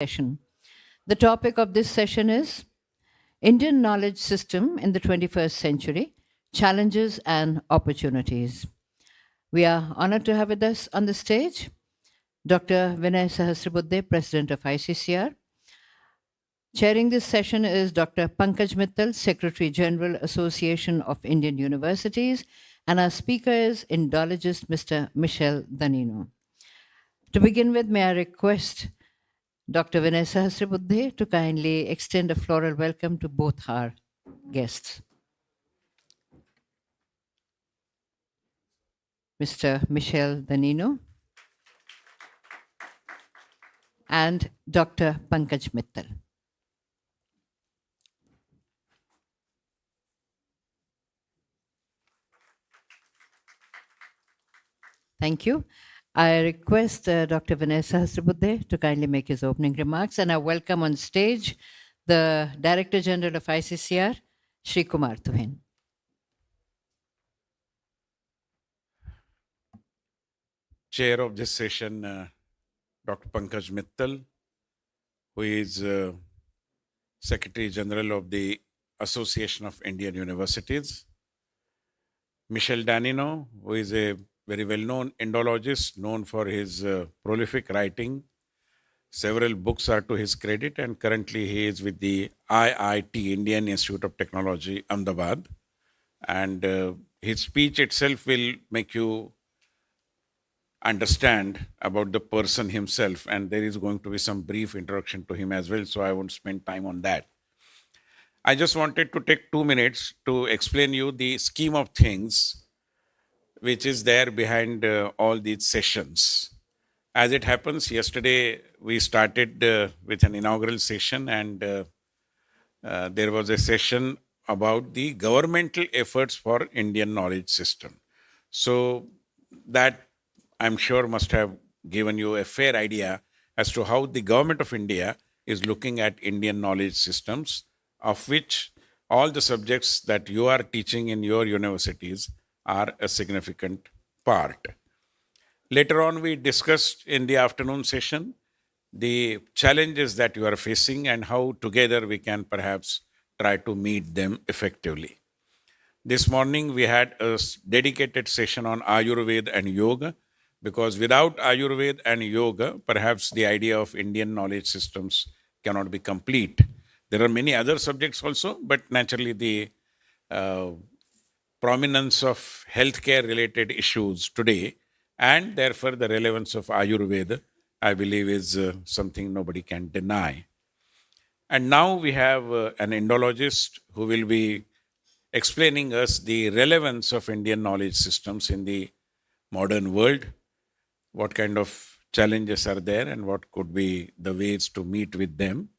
session. The topic of this session is Indian Knowledge System in the 21st Century, Challenges and Opportunities. We are honored to have with us on the stage Dr. Vinay Sahasrabuddhe, President of ICCR. Chairing this session is Dr. Pankaj Mittal, Secretary General, Association of Indian Universities, and our speaker is Indologist Mr. Michel Danino. To begin with, may I request Dr. Vinay Sahasrabuddhe to kindly extend a floral welcome to both our guests. Mr. Michel Danino and Dr. Pankaj Mittal. Thank you. I request Dr. Vinay Sahasrabuddhe to kindly make his opening remarks, and I welcome on stage the Director General of ICCR, Shri Kumar Tuhin. Chair of this session, Dr. Pankaj Mittal, who is Secretary General of the Association of Indian Universities. Michel Danino, who is a very well-known Indologist, known for his prolific writing. Several books are to his credit, and currently he is with the IIT, Indian Institute of Technology, Ahmedabad. And his speech itself will make you understand about the person himself, and there is going to be some brief introduction to him as well, so I won't spend time on that. I just wanted to take 2 minutes to explain you the scheme of things which is there behind all these sessions. As it happens, yesterday we started with an inaugural session, and there was a session about the governmental efforts for Indian knowledge system. So that, I'm sure, must have given you a fair idea as to how the government of India is looking at Indian knowledge systems, of which all the subjects that you are teaching in your universities are a significant part. Later on, we discussed in the afternoon session the challenges that you are facing and how together we can perhaps try to meet them effectively. This morning, we had a dedicated session on Ayurveda and Yoga, because without Ayurveda and Yoga, perhaps the idea of Indian knowledge systems cannot be complete. There are many other subjects also, but naturally the prominence of healthcare related issues today, and therefore the relevance of Ayurveda, I believe, is something nobody can deny. And now we have an Indologist who will be explaining us the relevance of Indian knowledge systems in the modern world, what kind of challenges are there and what could be the ways to meet with them.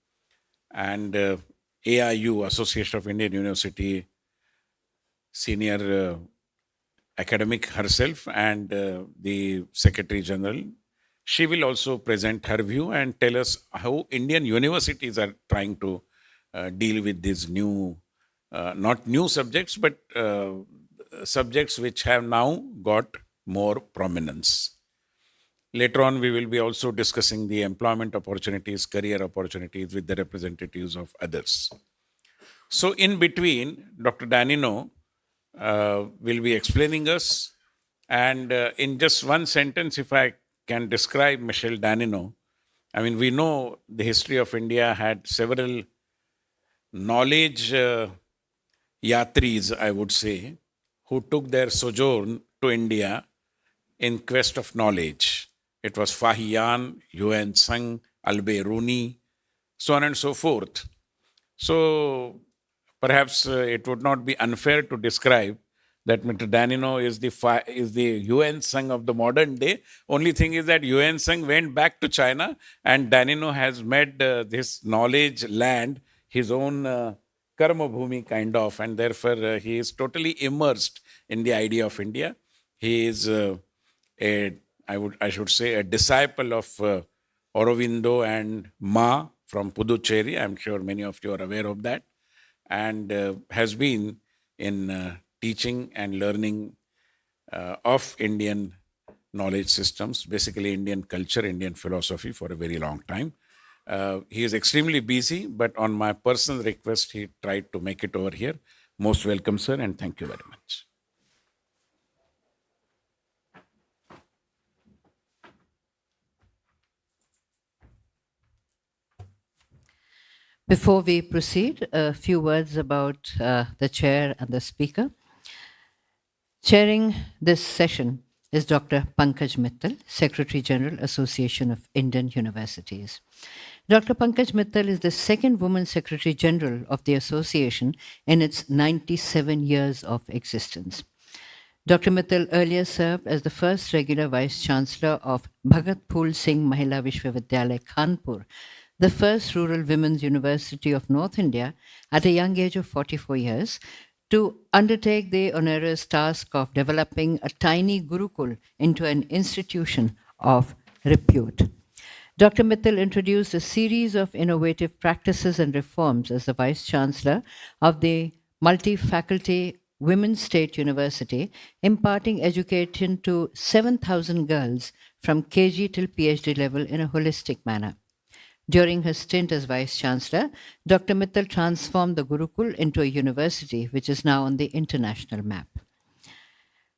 And AIU, Association of Indian University, senior academic herself, and the Secretary General, she will also present her view and tell us how Indian universities are trying to deal with these new, not new subjects, but subjects which have now got more prominence. Later on, we will be also discussing the employment opportunities, career opportunities with the representatives of others. So in between, Dr. Danino will be explaining us. And in just one sentence, if I can describe Michel Danino, I mean, we know the history of India had several knowledge yatris, I would say, who took their sojourn to India in quest of knowledge. It was Fahiyan, Yuan Tsang, Al-Biruni, so on and so forth. So perhaps it would not be unfair to describe that Mr. Danino is the Yuan Tsang of the modern day. Only thing is that Yuan Tsang went back to China, and Danino has made this knowledge land his own karma bhumi kind of, and therefore he is totally immersed in the idea of India. He is I should say, a disciple of Aurobindo and Ma from Puducherry. I'm sure many of you are aware of that, and has been in teaching and learning of Indian knowledge systems, basically Indian culture, Indian philosophy, for a very long time. He is extremely busy, but on my personal request, he tried to make it over here. Most welcome, sir, and thank you very much. Before we proceed, a few words about the chair and the speaker. Chairing this session is Dr. Pankaj Mittal, Secretary General, Association of Indian Universities. Dr. Pankaj Mittal is the second woman Secretary General of the association in its 97 years of existence. Dr. Mittal earlier served as the first regular Vice Chancellor of Bhagat Phool Singh Mahila Vishwavidyalaya, Kanpur, the first rural women's university of North India at a young age of 44 years, to undertake the onerous task of developing a tiny Gurukul into an institution of repute. Dr. Mittal introduced a series of innovative practices and reforms as the Vice Chancellor of the multi-faculty Women's State University, imparting education to 7,000 girls from KG till PhD level in a holistic manner. During her stint as Vice Chancellor, Dr. Mittal transformed the Gurukul into a university which is now on the international map.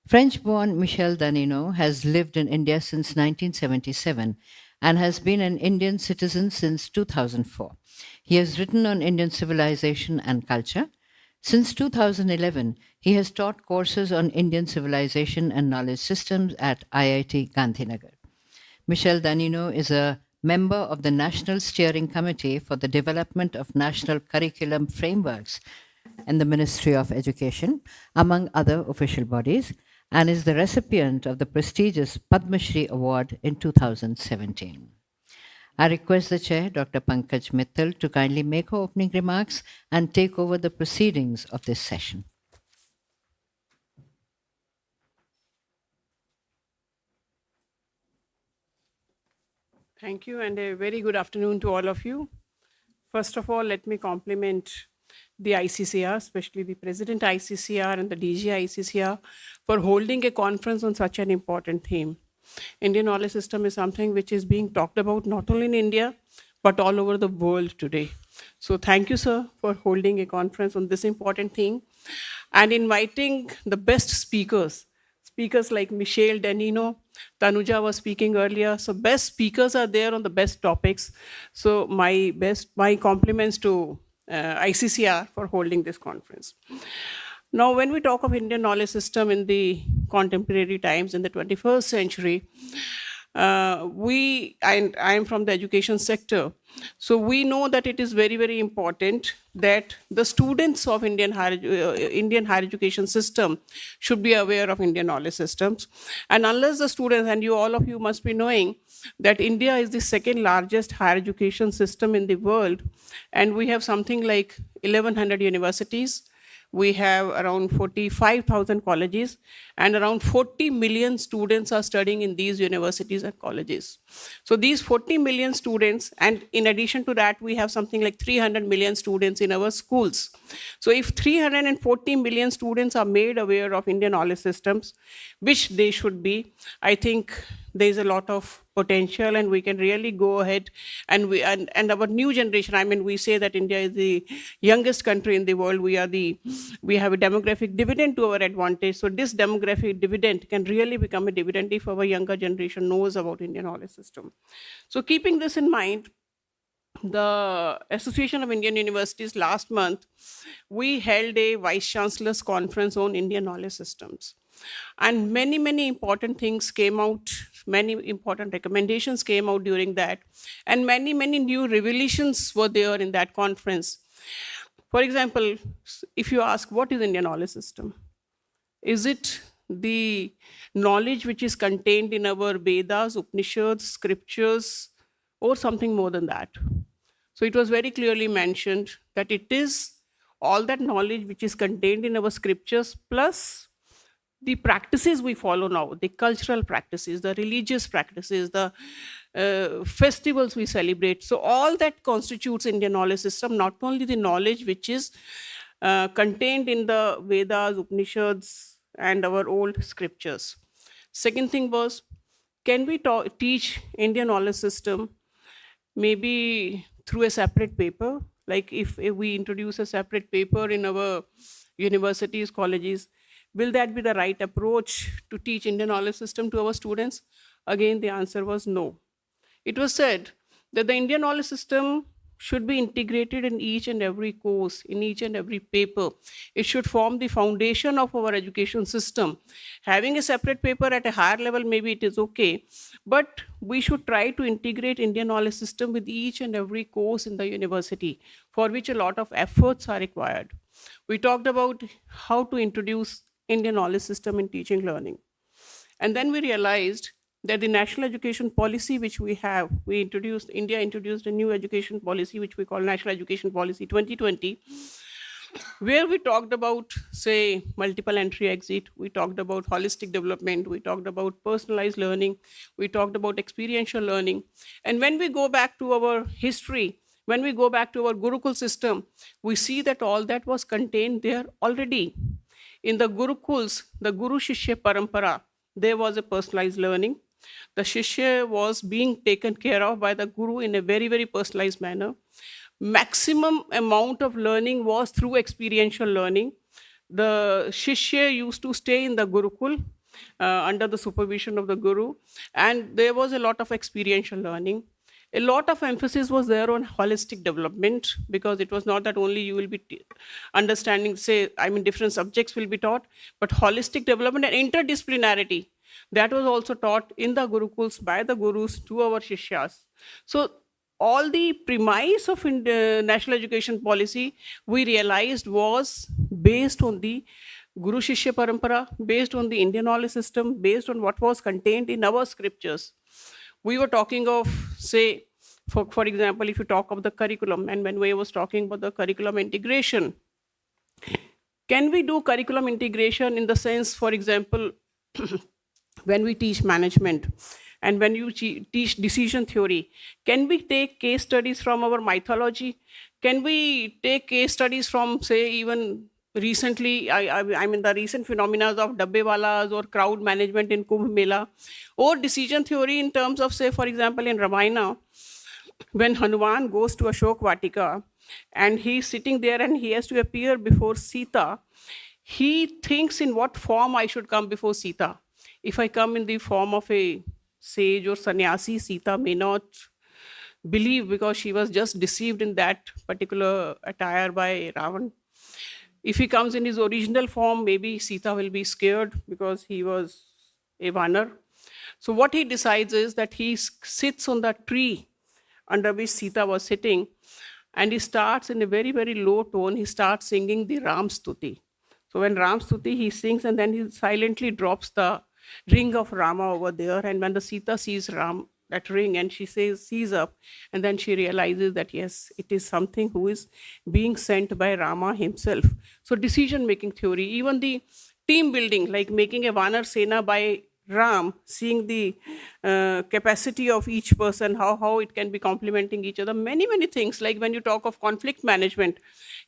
French-born Michel Danino has lived in India since 1977 and has been an Indian citizen since 2004. He has written on Indian civilization and culture. Since 2011, he has taught courses on Indian civilization and knowledge systems at IIT Gandhinagar. Michel Danino is a member of the National Steering Committee for the Development of National Curriculum Frameworks in the Ministry of Education, among other official bodies, and is the recipient of the prestigious Padma Shri Award in 2017. I request the Chair, Dr. Pankaj Mittal, to kindly make her opening remarks and take over the proceedings of this session. Thank you, and a very good afternoon to all of you. First of all, let me compliment the ICCR, especially the President ICCR and the DG ICCR, for holding a conference on such an important theme. Indian knowledge system is something which is being talked about not only in India, but all over the world today. So thank you, sir, for holding a conference on this important thing and inviting the best speakers like Michel Danino, Tanuja was speaking earlier. So best speakers are there on the best topics. So my compliments to ICCR for holding this conference. Now, when we talk of Indian knowledge system in the contemporary times in the 21st century, I am from the education sector. So we know that it is very, very important that the students of Indian higher education system should be aware of Indian knowledge systems. And unless the students, and all of you must be knowing that India is the second largest higher education system in the world. And we have something like 1,100 universities. We have around 45,000 colleges, and around 40 million students are studying in these universities and colleges. So these 40 million students, and in addition to that, we have something like 300 million students in our schools. So if 340 million students are made aware of Indian knowledge systems, which they should be, I think there is a lot of potential, and we can really go ahead and our new generation. I mean, we say that India is the youngest country in the world. We have a demographic dividend to our advantage. So this demographic dividend can really become a dividend if our younger generation knows about Indian knowledge system. So keeping this in mind, the Association of Indian Universities last month, we held a Vice Chancellor's Conference on Indian knowledge systems. And many, many important things came out, many important recommendations came out during that. And many, many new revelations were there in that conference. For example, if you ask, what is Indian knowledge system? Is it the knowledge which is contained in our Vedas, Upanishads, scriptures, or something more than that? So it was very clearly mentioned that it is all that knowledge which is contained in our scriptures, plus the practices we follow now, the cultural practices, the religious practices, the festivals we celebrate. So all that constitutes Indian knowledge system, not only the knowledge which is contained in the Vedas, Upanishads, and our old scriptures. Second thing was, can we teach Indian knowledge system maybe through a separate paper, like if we introduce a separate paper in our universities, colleges, will that be the right approach to teach Indian knowledge system to our students? Again, the answer was no. It was said that the Indian knowledge system should be integrated in each and every course, in each and every paper. It should form the foundation of our education system. Having a separate paper at a higher level, maybe it is okay, but we should try to integrate Indian knowledge system with each and every course in the university, for which a lot of efforts are required. We talked about how to introduce Indian knowledge system in teaching learning. And then we realized that the national education policy which we have, India introduced a new education policy which we call National Education Policy 2020, where we talked about, say, multiple entry exit, we talked about holistic development, we talked about personalized learning, we talked about experiential learning. And when we go back to our history, when we go back to our Gurukul system, we see that all that was contained there already. In the Gurukuls, the Guru Shishya Parampara, there was a personalized learning. The Shishya was being taken care of by the Guru in a very, very personalized manner. Maximum amount of learning was through experiential learning. The Shishya used to stay in the Gurukul under the supervision of the Guru, and there was a lot of experiential learning. A lot of emphasis was there on holistic development, because it was not that only you will be understanding, different subjects will be taught, but holistic development and interdisciplinarity, that was also taught in the Gurukuls by the Gurus to our Shishyas. So all the premise of national education policy, we realized, was based on the Guru Shishya Parampara, based on the Indian knowledge system, based on what was contained in our scriptures. We were talking of, say, for example, if you talk of the curriculum, and when we was talking about the curriculum integration, can we do curriculum integration in the sense, for example, when we teach management and when you teach decision theory, can we take case studies from our mythology? Can we take case studies from, say, even recently, I mean, the recent phenomena of dabbewalas or crowd management in Kumbh Mela, or decision theory in terms of, say, for example, in Ramayana, when Hanuman goes to Ashok Vatika and he's sitting there and he has to appear before Sita, he thinks, in what form I should come before Sita. If I come in the form of a sage or sannyasi, Sita may not believe, because she was just deceived in that particular attire by Ravan. If he comes in his original form, maybe Sita will be scared because he was a Vanar. So what he decides is that he sits on the tree under which Sita was sitting, and he starts in a very, very low tone, he starts singing the Ram Stuti. So when Ram Stuti he sings, and then he silently drops the ring of Rama over there, and when the Sita sees Ram, that ring, and she sees up, and then she realizes that yes, it is something who is being sent by Rama himself. So decision-making theory, even the team building, like making a Vanar Sena by Ram, seeing the capacity of each person, how it can be complementing each other, many, many things. Like when you talk of conflict management,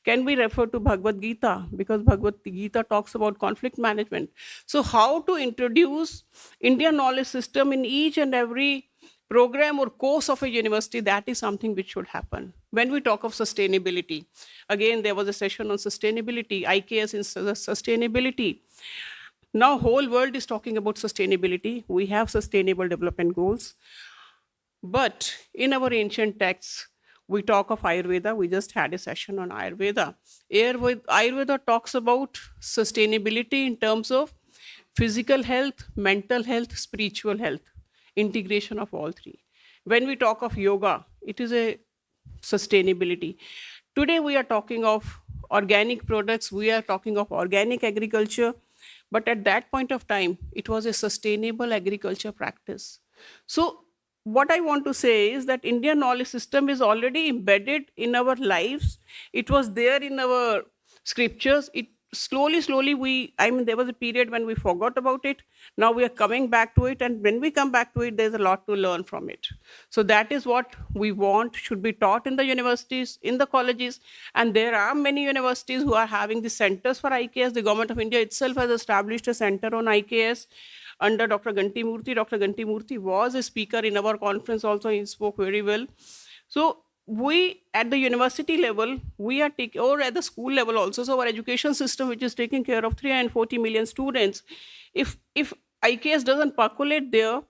can we refer to Bhagavad Gita? Because Bhagavad Gita talks about conflict management. So how to introduce Indian knowledge system in each and every program or course of a university, that is something which should happen. When we talk of sustainability, again, there was a session on sustainability, IKS in sustainability. Now, whole world is talking about sustainability. We have sustainable development goals. But in our ancient texts, we talk of Ayurveda. We just had a session on Ayurveda. Ayurveda talks about sustainability in terms of physical health, mental health, spiritual health, integration of all three. When we talk of yoga, it is a sustainability. Today, we are talking of organic products. We are talking of organic agriculture. But at that point of time, it was a sustainable agriculture practice. So what I want to say is that Indian knowledge system is already embedded in our lives. It was there in our scriptures. It slowly, there was a period when we forgot about it. Now we are coming back to it. And when we come back to it, there's a lot to learn from it. So that is what we want should be taught in the universities, in the colleges. And there are many universities who are having the centers for IKS. The government of India itself has established a center on IKS under Dr. Ganti Murthy. Dr. Ganti Murthy was a speaker in our conference also. He spoke very well. So we at the university level, we are taking, or at the school level also, so our education system, which is taking care of 340 million students, if IKS doesn't percolate there,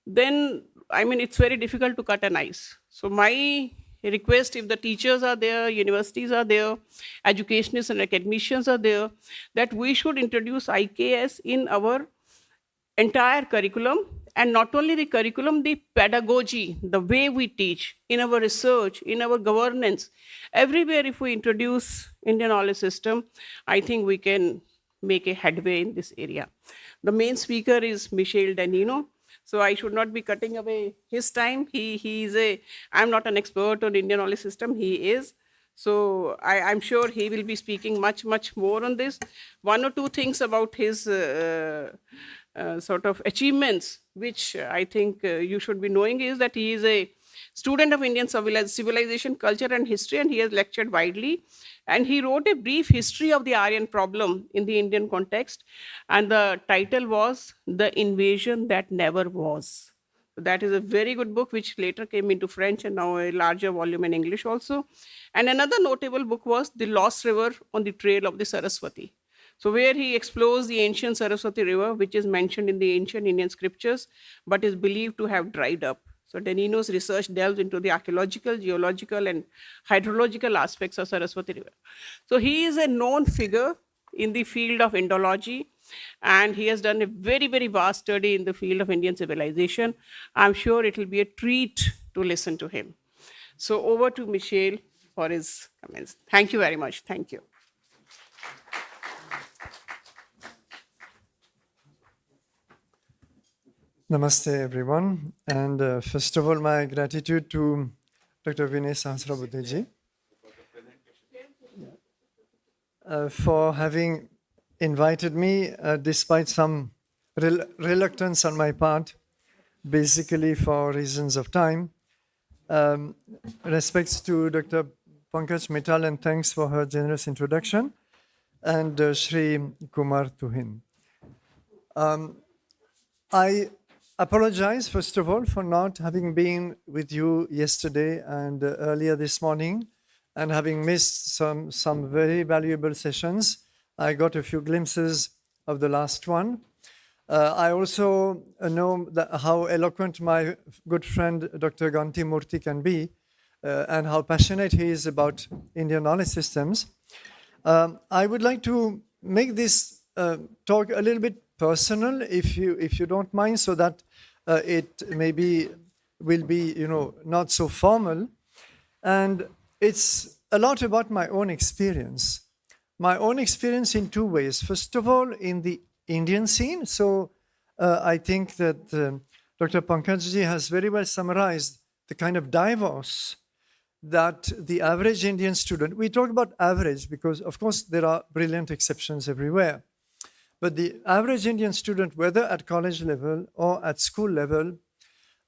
then I mean it's very difficult to cut an ice. So my request, if the teachers are there, universities are there, educationists and academicians are there, that we should introduce IKS in our entire curriculum, and not only the curriculum, the pedagogy, the way we teach, in our research, in our governance, everywhere. If we introduce Indian knowledge system, I think we can make a headway in this area. The main speaker is Michel Danino, so I should not be cutting away his time. I'm not an expert on Indian knowledge system, he is. So I'm sure he will be speaking much, much more on this. One or two things about his sort of achievements, which I think you should be knowing, is that he is a student of Indian civilization, culture and history, and he has lectured widely. And he wrote a brief history of the Aryan problem in the Indian context. And the title was The Invasion That Never Was. That is a very good book, which later came into French and now a larger volume in English also. And another notable book was The Lost River on the Trail of the Saraswati. So where he explores the ancient Saraswati River, which is mentioned in the ancient Indian scriptures, but is believed to have dried up. So Danino's research delves into the archaeological, geological, and hydrological aspects of Saraswati River. So he is a known figure in the field of Indology, and he has done a very, very vast study in the field of Indian civilization. I'm sure it will be a treat to listen to him. So over to Michel for his comments. Thank you very much. Thank you. Namaste, everyone. And first of all, my gratitude to Dr. Vinay Sahasrabuddhe ji for having invited me, despite some reluctance on my part, basically for reasons of time. Respects to Dr. Pankaj Mittal, and thanks for her generous introduction, and Shri Kumar to him. I apologize, first of all, for not having been with you yesterday and earlier this morning, and having missed some very valuable sessions. I got a few glimpses of the last one. I also know how eloquent my good friend Dr. Ganti Murthy can be, and how passionate he is about Indian knowledge systems. I would like to make this talk a little bit personal, if you don't mind, so that it maybe will be, not so formal. And it's a lot about my own experience. My own experience in two ways. First of all, in the Indian scene. So I think that Dr. Pankajji has very well summarized the kind of divorce that the average Indian student, we talk about average because, of course, there are brilliant exceptions everywhere. But the average Indian student, whether at college level or at school level,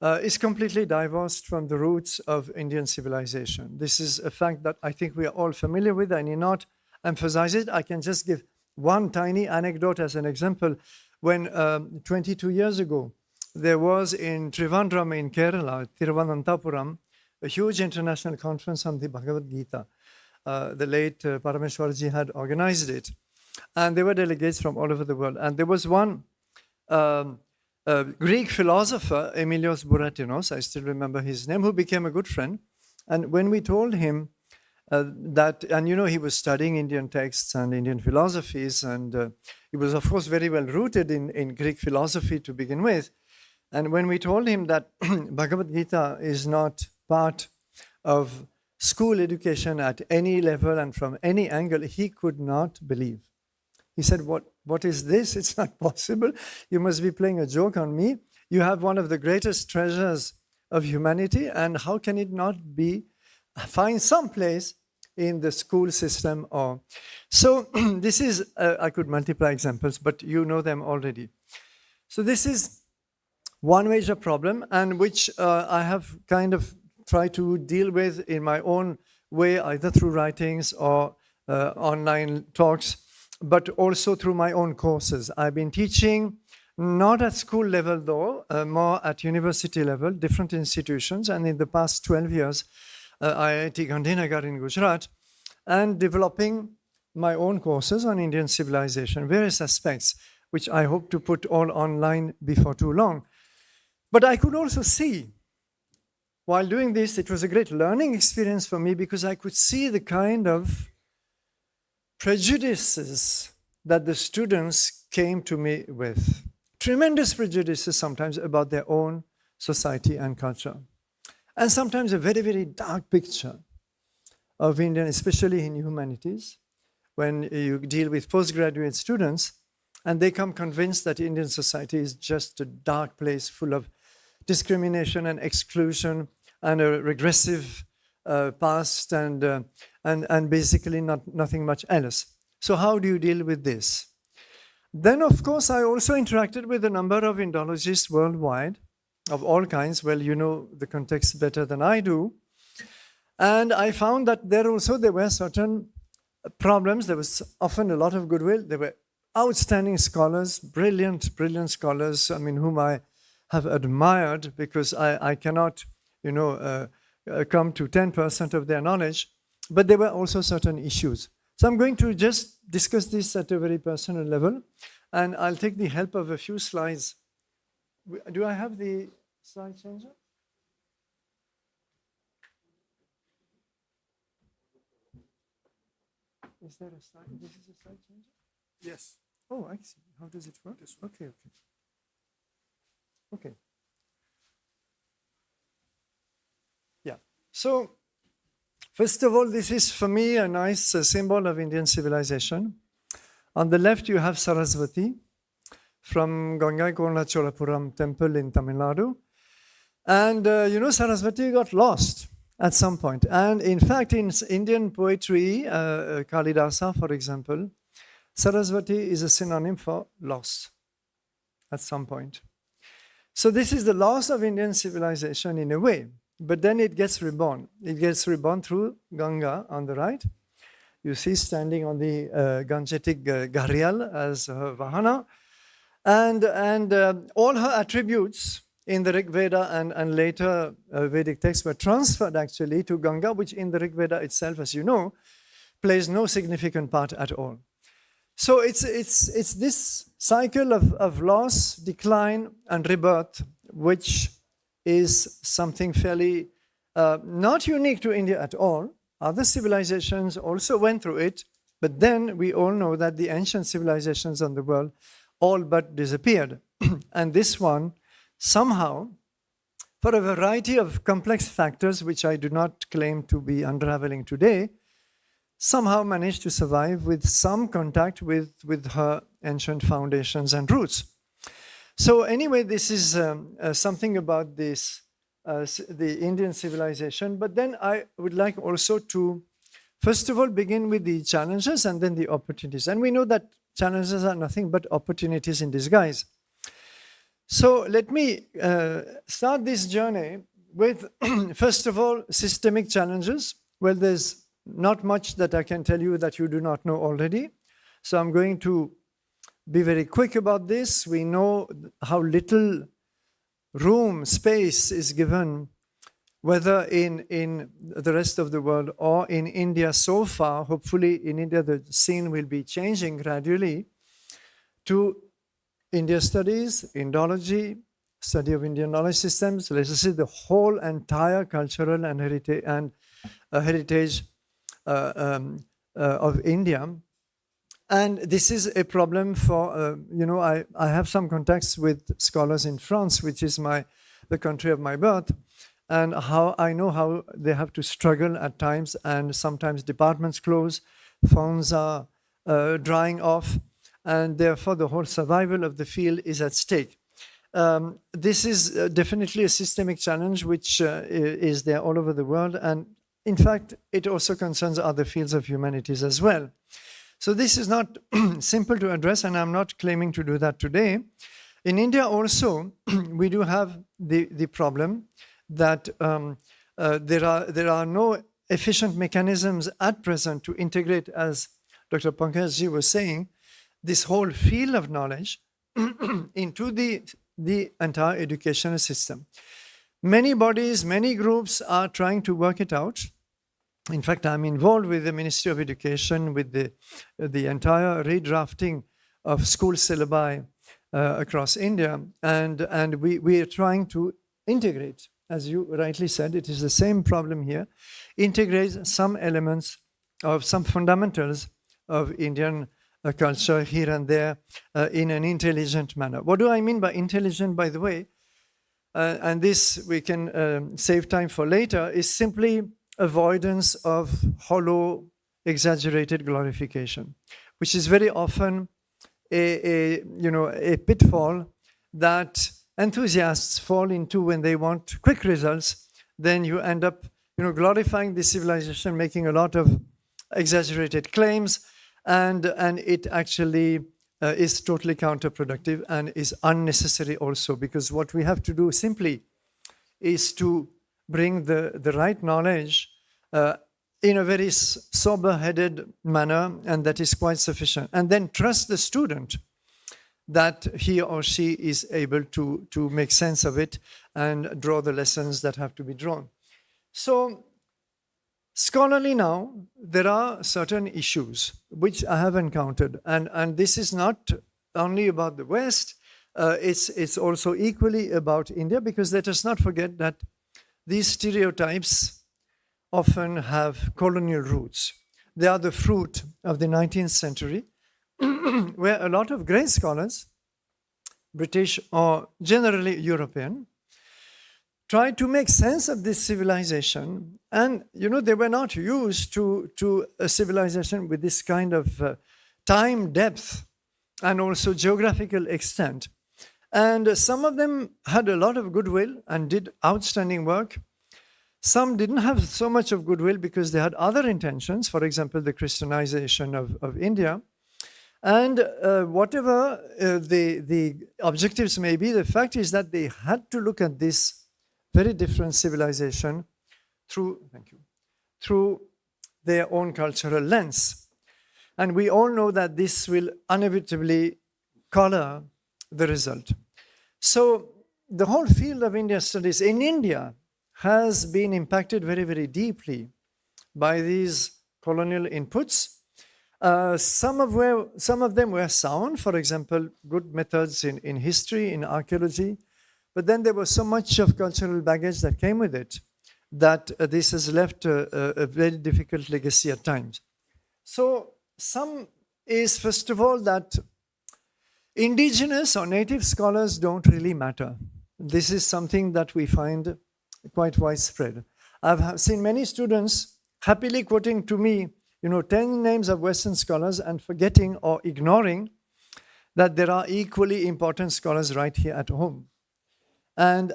is completely divorced from the roots of Indian civilization. This is a fact that I think we are all familiar with. I need not emphasize it. I can just give one tiny anecdote as an example. When 22 years ago, there was in Trivandrum in Kerala, Thiruvananthapuram, a huge international conference on the Bhagavad Gita. The late Parameshwarji had organized it. And there were delegates from all over the world. And there was one Greek philosopher, Emilios Buratinos, I still remember his name, who became a good friend. And when we told him that, and he was studying Indian texts and Indian philosophies, and he was, of course, very well rooted in Greek philosophy to begin with. And when we told him that Bhagavad Gita is not part of school education at any level and from any angle, he could not believe. He said, what is this? It's not possible. You must be playing a joke on me. You have one of the greatest treasures of humanity, and how can it not find some place in the school system? So this is, I could multiply examples, but you know them already. So this is one major problem, and which I have kind of tried to deal with in my own way, either through writings or online talks, but also through my own courses. I've been teaching, not at school level though, more at university level, different institutions. And in the past 12 years, IIT Gandhinagar in Gujarat, and developing my own courses on Indian civilization, various aspects, which I hope to put all online before too long. But I could also see, while doing this, it was a great learning experience for me because I could see the kind of prejudices that the students came to me with. Tremendous prejudices sometimes about their own society and culture. And sometimes a very, very dark picture of Indian, especially in humanities, when you deal with postgraduate students, and they come convinced that Indian society is just a dark place full of discrimination and exclusion and a regressive past and basically nothing much else. So how do you deal with this? Then, of course, I also interacted with a number of Indologists worldwide of all kinds. Well, you know the context better than I do. And I found that there were certain problems. There was often a lot of goodwill. There were outstanding scholars, brilliant scholars, whom I have admired because I cannot, come to 10% of their knowledge. But there were also certain issues. So I'm going to just discuss this at a very personal level, and I'll take the help of a few slides. Do I have the slide changer? Is there a slide? This is a slide changer? Yes. Oh, I see. How does it work? Okay. Yeah. So, first of all, this is for me a nice symbol of Indian civilization. On the left, you have Saraswati from Gangaikonda Cholapuram temple in Tamil Nadu. And, Saraswati got lost at some point. And in fact, in Indian poetry, Kalidasa, for example, Saraswati is a synonym for loss at some point. So this is the loss of Indian civilization in a way. But then it gets reborn. It gets reborn through Ganga on the right. You see standing on the Gangetic Gharial as her Vahana. And all her attributes in the Rig Veda and later Vedic texts were transferred actually to Ganga, which in the Rig Veda itself, as you know, plays no significant part at all. So it's this cycle of loss, decline, and rebirth, which is something fairly not unique to India at all. Other civilizations also went through it, but then we all know that the ancient civilizations on the world all but disappeared. And this one, somehow, for a variety of complex factors, which I do not claim to be unraveling today, somehow managed to survive with some contact with her ancient foundations and roots. So anyway, this is something about this, the Indian civilization. But then I would like also to, first of all, begin with the challenges and then the opportunities. And we know that challenges are nothing but opportunities in disguise. So let me start this journey with, first of all, systemic challenges. Well, there's not much that I can tell you that you do not know already. So I'm going to be very quick about this. We know how little room, space is given, whether in the rest of the world or in India so far. Hopefully in India the scene will be changing gradually to India studies, Indology, study of Indian knowledge systems, let's just say the whole entire cultural and heritage of India. And this is a problem for, I have some contacts with scholars in France, which is the country of my birth, and how I know how they have to struggle at times, and sometimes departments close, funds are drying off, and therefore the whole survival of the field is at stake. This is definitely a systemic challenge which is there all over the world, and in fact, it also concerns other fields of humanities as well. So this is not simple to address, and I'm not claiming to do that today. In India also, we do have the problem that there are no efficient mechanisms at present to integrate, as Dr. Pankajji was saying, this whole field of knowledge into the entire educational system. Many bodies, many groups are trying to work it out. In fact, I'm involved with the Ministry of Education with the entire redrafting of school syllabi across India. And we are trying to integrate, as you rightly said, it is the same problem here, integrate some elements of some fundamentals of Indian culture here and there in an intelligent manner. What do I mean by intelligent, by the way? And this we can save time for later, is simply avoidance of hollow, exaggerated glorification, which is very often a pitfall that enthusiasts fall into when they want quick results. Then you end up glorifying the civilization, making a lot of exaggerated claims, and it actually is totally counterproductive and is unnecessary also, because what we have to do simply is to bring the right knowledge in a very sober-headed manner, and that is quite sufficient. And then trust the student that he or she is able to make sense of it and draw the lessons that have to be drawn. So scholarly now, there are certain issues which I have encountered, and this is not only about the West, it's also equally about India, because let us not forget that these stereotypes often have colonial roots. They are the fruit of the 19th century, where a lot of great scholars, British or generally European, tried to make sense of this civilization. And, they were not used to a civilization with this kind of time depth and also geographical extent. And some of them had a lot of goodwill and did outstanding work. Some didn't have so much of goodwill because they had other intentions, for example, the Christianization of India. And whatever the objectives may be, the fact is that they had to look at this very different civilization through their own cultural lens. And we all know that this will inevitably color the result. So the whole field of India studies in India has been impacted very, very deeply by these colonial inputs. Some of them were sound, for example, good methods in history, in archaeology, but then there was so much of cultural baggage that came with it that this has left a very difficult legacy at times. So some is, first of all, that indigenous or native scholars don't really matter. This is something that we find quite widespread. I've seen many students happily quoting to me 10 names of Western scholars and forgetting or ignoring that there are equally important scholars right here at home. And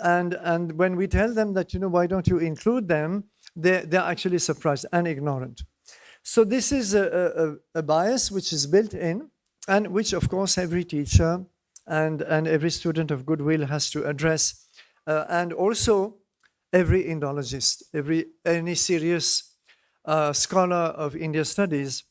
when we tell them that, why don't you include them, they're actually surprised and ignorant. So this is a bias which is built in, and which, of course, every teacher and every student of goodwill has to address. And also every Indologist, any serious scholar of India studies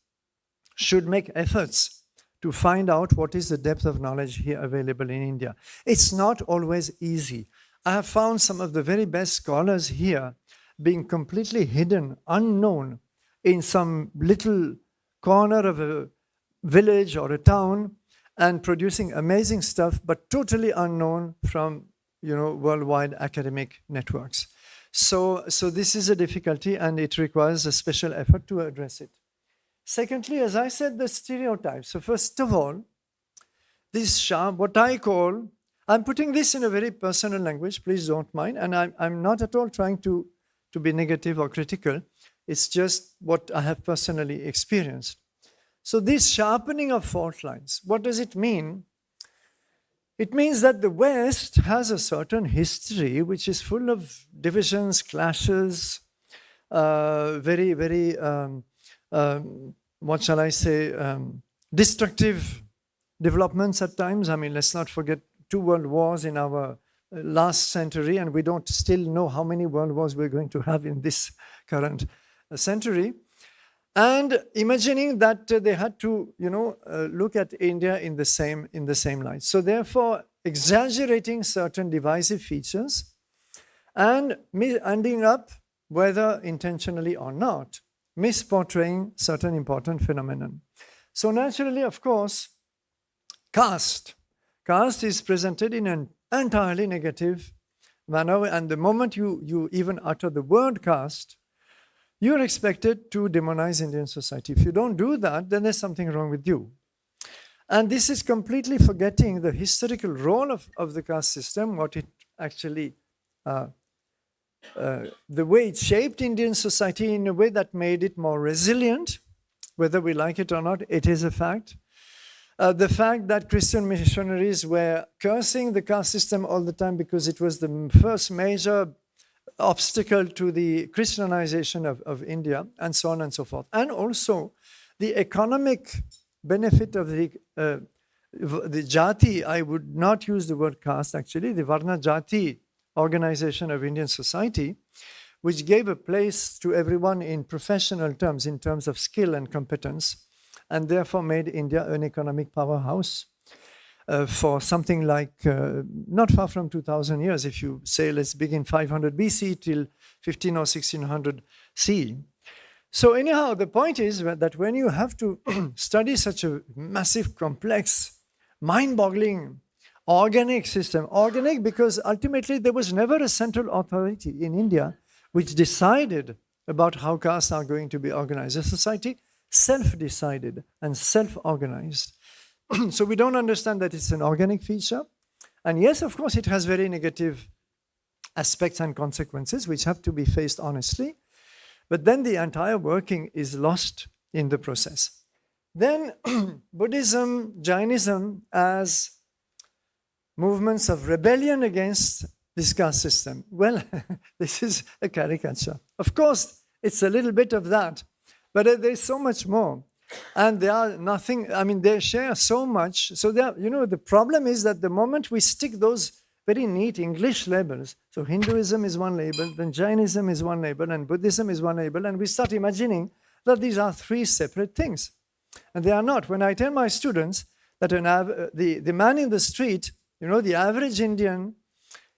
should make efforts to find out what is the depth of knowledge here available in India. It's not always easy. I have found some of the very best scholars here being completely hidden, unknown, in some little corner of a village or a town, and producing amazing stuff, but totally unknown from worldwide academic networks. So this is a difficulty, and it requires a special effort to address it. Secondly, as I said, the stereotypes. So first of all, this what I call, I'm putting this in a very personal language, please don't mind, and I'm not at all trying to be negative or critical. It's just what I have personally experienced. So this sharpening of fault lines, what does it mean? It means that the West has a certain history which is full of divisions, clashes, very, very, what shall I say, destructive developments at times. I mean, let's not forget 2 world wars in our last century, and we don't still know how many world wars we're going to have in this current century. And imagining that they had to, look at India in the same light. So therefore, exaggerating certain divisive features and ending up, whether intentionally or not, misportraying certain important phenomenon. So naturally, of course, caste is presented in an entirely negative manner, and the moment you even utter the word caste, you're expected to demonize Indian society. If you don't do that, then there's something wrong with you. And this is completely forgetting the historical role of the caste system, what it actually, the way it shaped Indian society in a way that made it more resilient. Whether we like it or not, it is a fact. The fact that Christian missionaries were cursing the caste system all the time because it was the first major obstacle to the Christianization of India, and so on and so forth. And also the economic benefit of the jati, I would not use the word caste actually, the Varna Jati organization of Indian society, which gave a place to everyone in professional terms, in terms of skill and competence, and therefore made India an economic powerhouse for something like not far from 2,000 years. If you say, let's begin 500 BC till 15 or 1600 CE. So anyhow, the point is that when you have to study such a massive, complex, mind-boggling, organic system, organic because ultimately there was never a central authority in India which decided about how castes are going to be organized. The society self-decided and self-organized. So we don't understand that it's an organic feature. And yes, of course, it has very negative aspects and consequences which have to be faced honestly. But then the entire working is lost in the process. Then Buddhism, Jainism as movements of rebellion against this caste system. Well, this is a caricature. Of course, it's a little bit of that, but there's so much more. And they are nothing, I mean, they share so much. So, the problem is that the moment we stick those very neat English labels, so Hinduism is one label, then Jainism is one label, and Buddhism is one label, and we start imagining that these are three separate things. And they are not. When I tell my students that the man in the street, the average Indian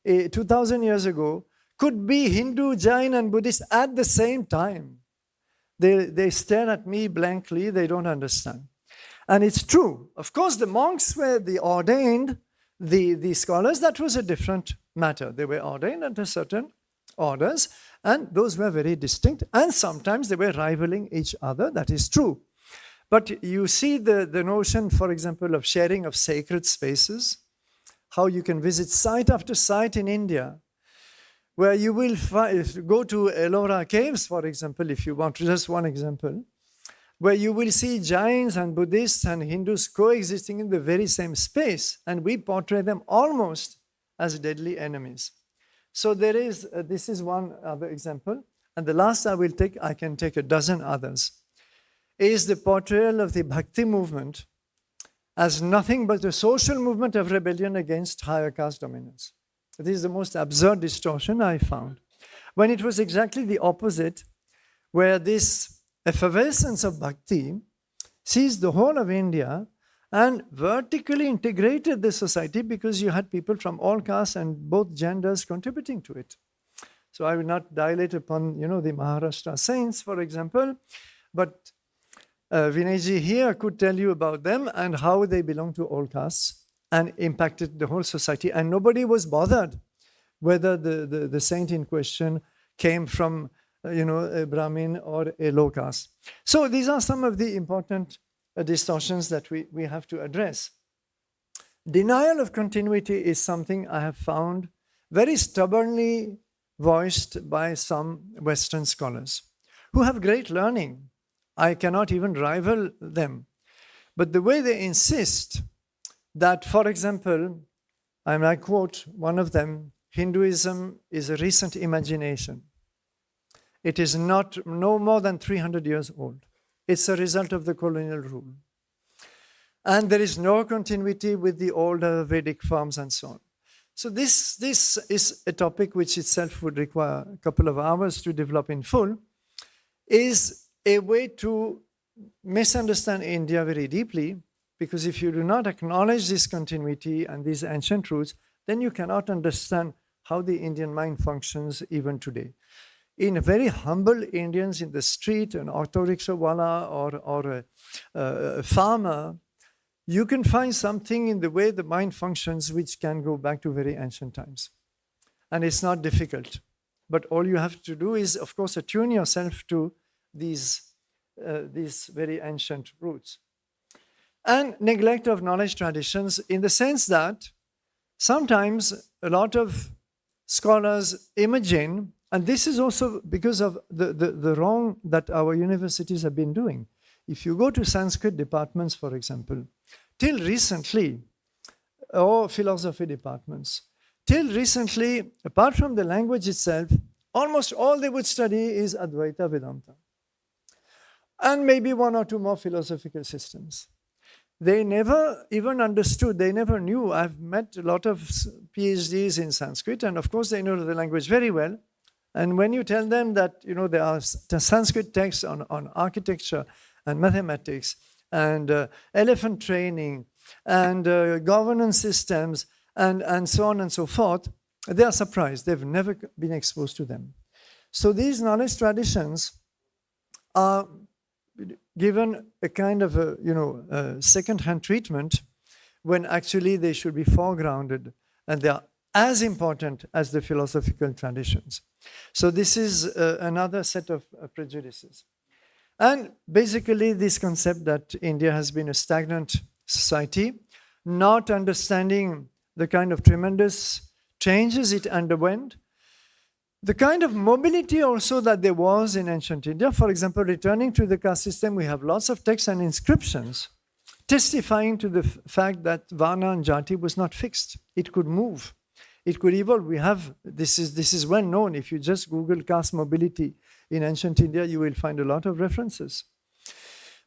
2,000 years ago could be Hindu, Jain, and Buddhist at the same time. They stare at me blankly, they don't understand. And it's true. Of course, the monks were the ordained, the scholars, that was a different matter. They were ordained under certain orders, and those were very distinct. And sometimes they were rivaling each other, that is true. But you see the notion, for example, of sharing of sacred spaces, how you can visit site after site in India, where you will go to Ellora caves, for example, if you want just one example, where you will see Jains and Buddhists and Hindus coexisting in the very same space, and we portray them almost as deadly enemies. So this is one other example, and the last I can take a dozen others, is the portrayal of the Bhakti movement as nothing but a social movement of rebellion against higher caste dominance. This is the most absurd distortion I found, when it was exactly the opposite, where this effervescence of bhakti seized the whole of India and vertically integrated the society, because you had people from all castes and both genders contributing to it. So I will not dilate upon, the Maharashtra saints, for example, but Vinayji here could tell you about them and how they belong to all castes and impacted the whole society. And nobody was bothered whether the saint in question came from, a Brahmin or a low caste. So these are some of the important distortions that we have to address. Denial of continuity is something I have found very stubbornly voiced by some Western scholars who have great learning. I cannot even rival them. But the way they insist that, for example, I quote one of them, Hinduism is a recent imagination. It is no more than 300 years old. It's a result of the colonial rule. And there is no continuity with the older Vedic forms and so on. So this is a topic which itself would require a couple of hours to develop in full, is a way to misunderstand India very deeply, because if you do not acknowledge this continuity and these ancient roots, then you cannot understand how the Indian mind functions even today. In very humble Indians in the street, an auto rickshaw wala or a farmer, you can find something in the way the mind functions which can go back to very ancient times. And it's not difficult. But all you have to do is, of course, attune yourself to these very ancient roots. And neglect of knowledge traditions in the sense that sometimes a lot of scholars imagine, and this is also because of the wrong that our universities have been doing. If you go to Sanskrit departments, for example, till recently, or philosophy departments, till recently, apart from the language itself, almost all they would study is Advaita Vedanta. And maybe one or two more philosophical systems. They never even understood, they never knew. I've met a lot of PhDs in Sanskrit, and of course they know the language very well. And when you tell them that there are Sanskrit texts on architecture and mathematics and elephant training and governance systems and so on and so forth, they are surprised. They've never been exposed to them. So these knowledge traditions are given a kind of a second-hand treatment when actually they should be foregrounded, and they are as important as the philosophical traditions. So this is another set of prejudices. And basically this concept that India has been a stagnant society, not understanding the kind of tremendous changes it underwent, the kind of mobility also that there was in ancient India. For example, returning to the caste system, we have lots of texts and inscriptions testifying to the fact that Varna and Jati was not fixed. It could move. It could evolve. This is well known. If you just Google caste mobility in ancient India, you will find a lot of references.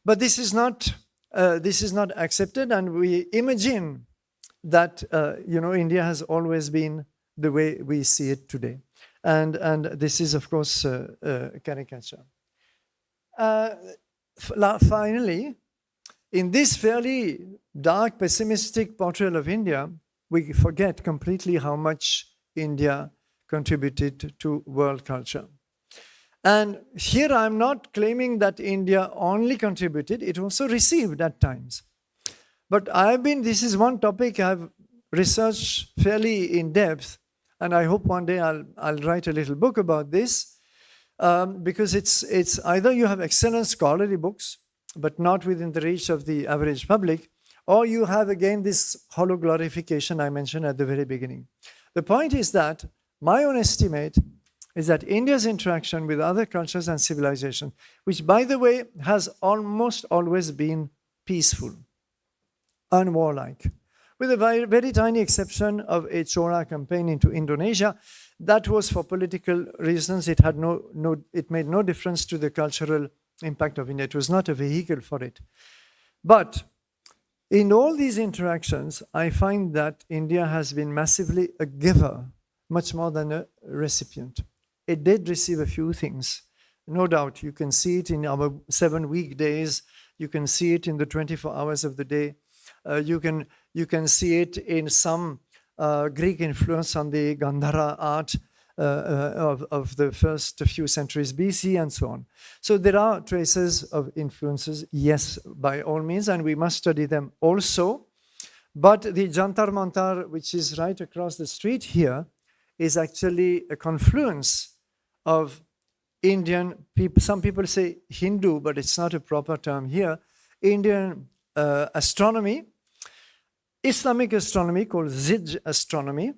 But this is not accepted, and we imagine that India has always been the way we see it today. And this is, of course, a caricature. Finally, in this fairly dark, pessimistic portrayal of India, we forget completely how much India contributed to world culture. And here I'm not claiming that India only contributed, it also received at times. But this is one topic I've researched fairly in depth, and I hope one day I'll write a little book about this, because it's either you have excellent scholarly books, but not within the reach of the average public, or you have again this hollow glorification I mentioned at the very beginning. The point is that my own estimate is that India's interaction with other cultures and civilizations, which by the way has almost always been peaceful, unwarlike, with a very, very tiny exception of a Chora campaign into Indonesia. That was for political reasons. It made no difference to the cultural impact of India. It was not a vehicle for it. But in all these interactions, I find that India has been massively a giver, much more than a recipient. It did receive a few things, no doubt. You can see it in our 7 weekdays. You can see it in the 24 hours of the day. You can see it in some Greek influence on the Gandhara art of the first few centuries BC and so on. So there are traces of influences, yes, by all means, and we must study them also. But the Jantar Mantar, which is right across the street here, is actually a confluence of Indian people. Some people say Hindu, but it's not a proper term here. Indian astronomy, Islamic astronomy called Zij astronomy,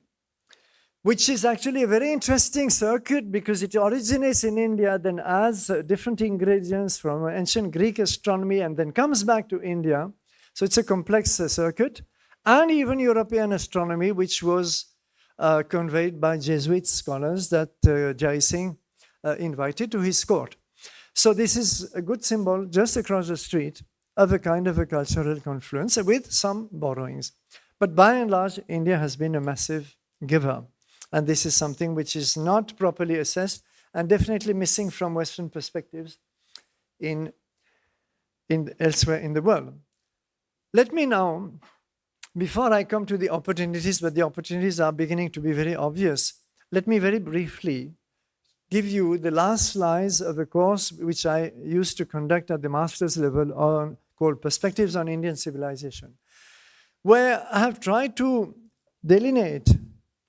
which is actually a very interesting circuit because it originates in India, then adds different ingredients from ancient Greek astronomy and then comes back to India. So it's a complex circuit. And even European astronomy, which was conveyed by Jesuit scholars that Jai Singh invited to his court. So this is a good symbol just across the street of a kind of a cultural confluence with some borrowings. But by and large, India has been a massive giver. And this is something which is not properly assessed and definitely missing from Western perspectives in elsewhere in the world. Let me now, before I come to the opportunities, but the opportunities are beginning to be very obvious, let me very briefly give you the last slides of a course which I used to conduct at the master's level called Perspectives on Indian Civilization, where I have tried to delineate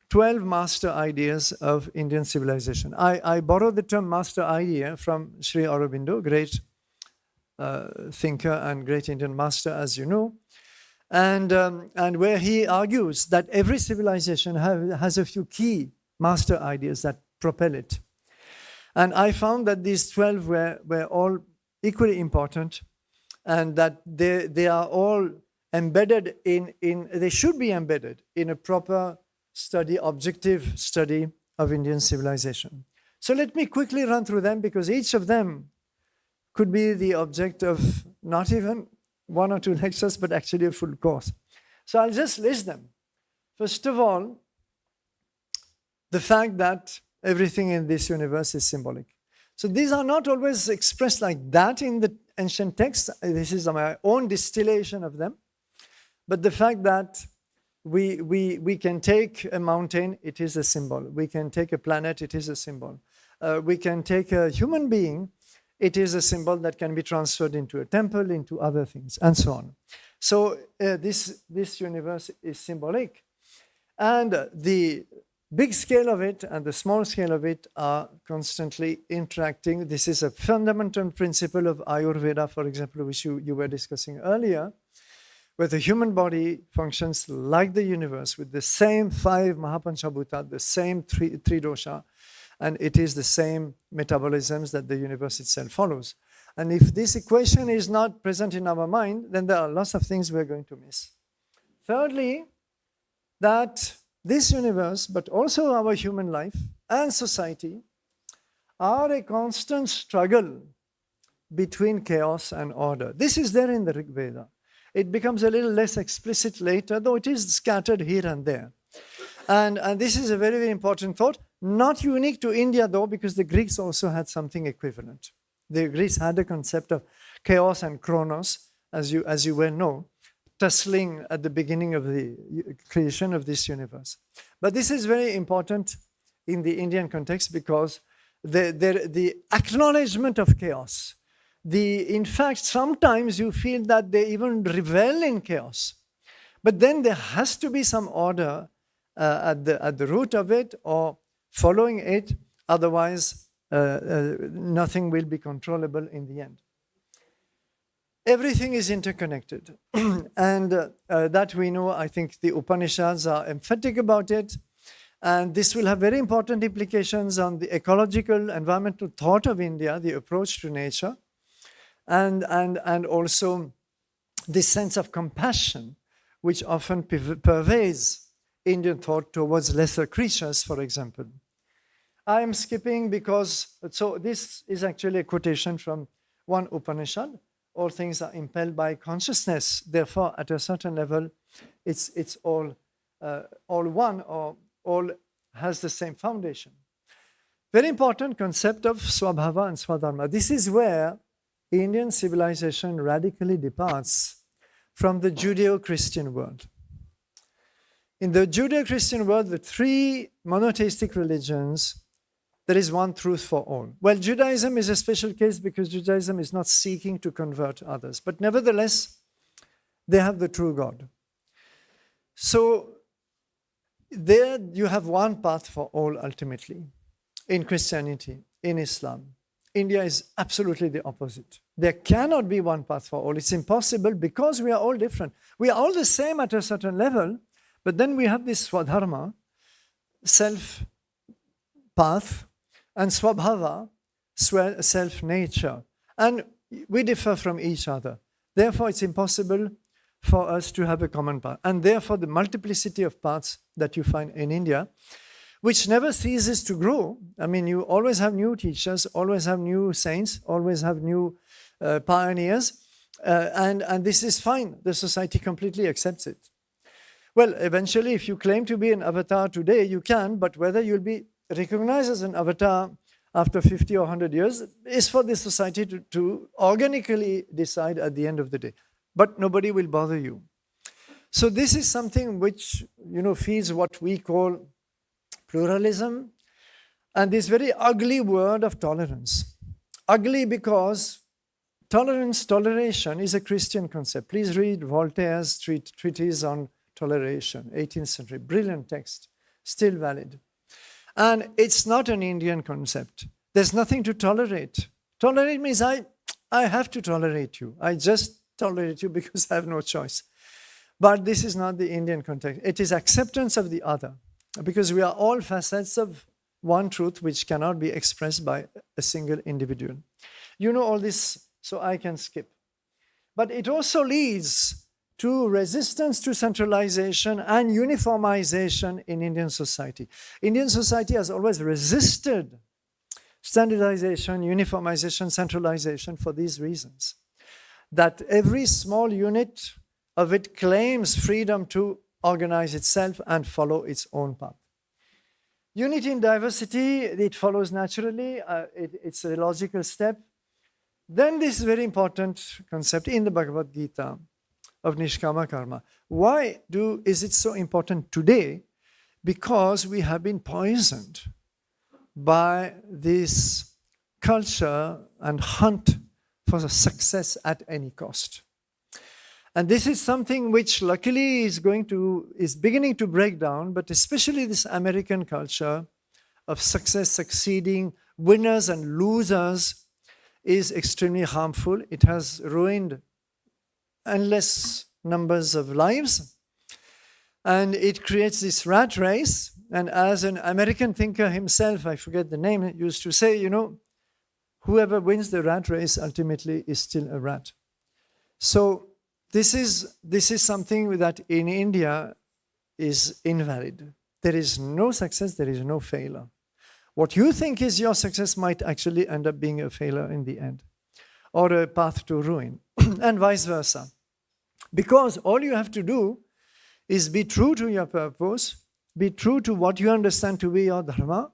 12 master ideas of Indian civilization. I borrowed the term master idea from Sri Aurobindo, great thinker and great Indian master, as you know, and where he argues that every civilization has a few key master ideas that propel it. And I found that these 12 were all equally important, and that they are all embedded they should be embedded in a proper study, objective study of Indian civilization. So let me quickly run through them, because each of them could be the object of not even 1 or 2 lectures, but actually a full course. So I'll just list them. First of all, the fact that everything in this universe is symbolic. So these are not always expressed like that in the ancient texts. This is my own distillation of them. But the fact that we can take a mountain, it is a symbol. We can take a planet, it is a symbol. We can take a human being, it is a symbol that can be transferred into a temple, into other things, and so on. So this universe is symbolic. And the big scale of it and the small scale of it are constantly interacting. This is a fundamental principle of Ayurveda, for example, which you were discussing earlier, where the human body functions like the universe with the same 5 Mahapanchabhuta, the same three dosha, and it is the same metabolisms that the universe itself follows. And if this equation is not present in our mind, then there are lots of things we're going to miss. Thirdly, that this universe, but also our human life and society, are a constant struggle between chaos and order. This is there in the Rig Veda. It becomes a little less explicit later, though it is scattered here and there. And this is a very, very important thought. Not unique to India, though, because the Greeks also had something equivalent. The Greeks had a concept of chaos and chronos, as you well know, tussling at the beginning of the creation of this universe. But this is very important in the Indian context, because the acknowledgement of chaos, in fact, sometimes you feel that they even revel in chaos. But then there has to be some order at the root of it, or following it, otherwise nothing will be controllable in the end. Everything is interconnected, and that we know. I think the Upanishads are emphatic about it, and this will have very important implications on the ecological, environmental thought of India, the approach to nature, and also this sense of compassion, which often pervades Indian thought towards lesser creatures, for example. I am skipping because, so this is actually a quotation from one Upanishad. All things are impelled by consciousness. Therefore, at a certain level, it's all one, or all has the same foundation. Very important concept of Swabhava and Swadharma. This is where Indian civilization radically departs from the Judeo-Christian world. In the Judeo-Christian world, the 3 monotheistic religions, there is one truth for all. Well, Judaism is a special case because Judaism is not seeking to convert others. But nevertheless, they have the true God. So there you have one path for all ultimately. In Christianity, in Islam, India is absolutely the opposite. There cannot be one path for all. It's impossible because we are all different. We are all the same at a certain level, but then we have this Swadharma, self path, and Swabhava, self-nature. And we differ from each other. Therefore, it's impossible for us to have a common path. And therefore, the multiplicity of paths that you find in India, which never ceases to grow. I mean, you always have new teachers, always have new saints, always have new pioneers. And this is fine. The society completely accepts it. Well, eventually, if you claim to be an avatar today, you can, but whether you'll be recognized as an avatar after 50 or 100 years is for the society to organically decide at the end of the day. But nobody will bother you. So this is something which, feeds what we call pluralism, and this very ugly word of tolerance. Ugly because toleration is a Christian concept. Please read Voltaire's treatise on toleration, 18th century, brilliant text, still valid. And it's not an Indian concept. There's nothing to tolerate. Tolerate means I have to tolerate you. I just tolerate you because I have no choice. But this is not the Indian context. It is acceptance of the other, because we are all facets of one truth which cannot be expressed by a single individual. You know all this, so I can skip. But it also leads to resistance to centralization and uniformization in Indian society. Indian society has always resisted standardization, uniformization, centralization for these reasons. That every small unit of it claims freedom to organize itself and follow its own path. Unity in diversity, it follows naturally. It's a logical step. Then this very important concept in the Bhagavad Gita of Nishkama Karma. Why is it so important today? Because we have been poisoned by this culture and hunt for success at any cost. And this is something which luckily is beginning to break down, but especially this American culture of success, succeeding, winners and losers is extremely harmful. It has ruined endless numbers of lives. And it creates this rat race. And as an American thinker himself, I forget the name, used to say, whoever wins the rat race ultimately is still a rat. So this is something that in India is invalid. There is no success, there is no failure. What you think is your success might actually end up being a failure in the end, or a path to ruin, and vice versa. Because all you have to do is be true to your purpose, be true to what you understand to be your dharma,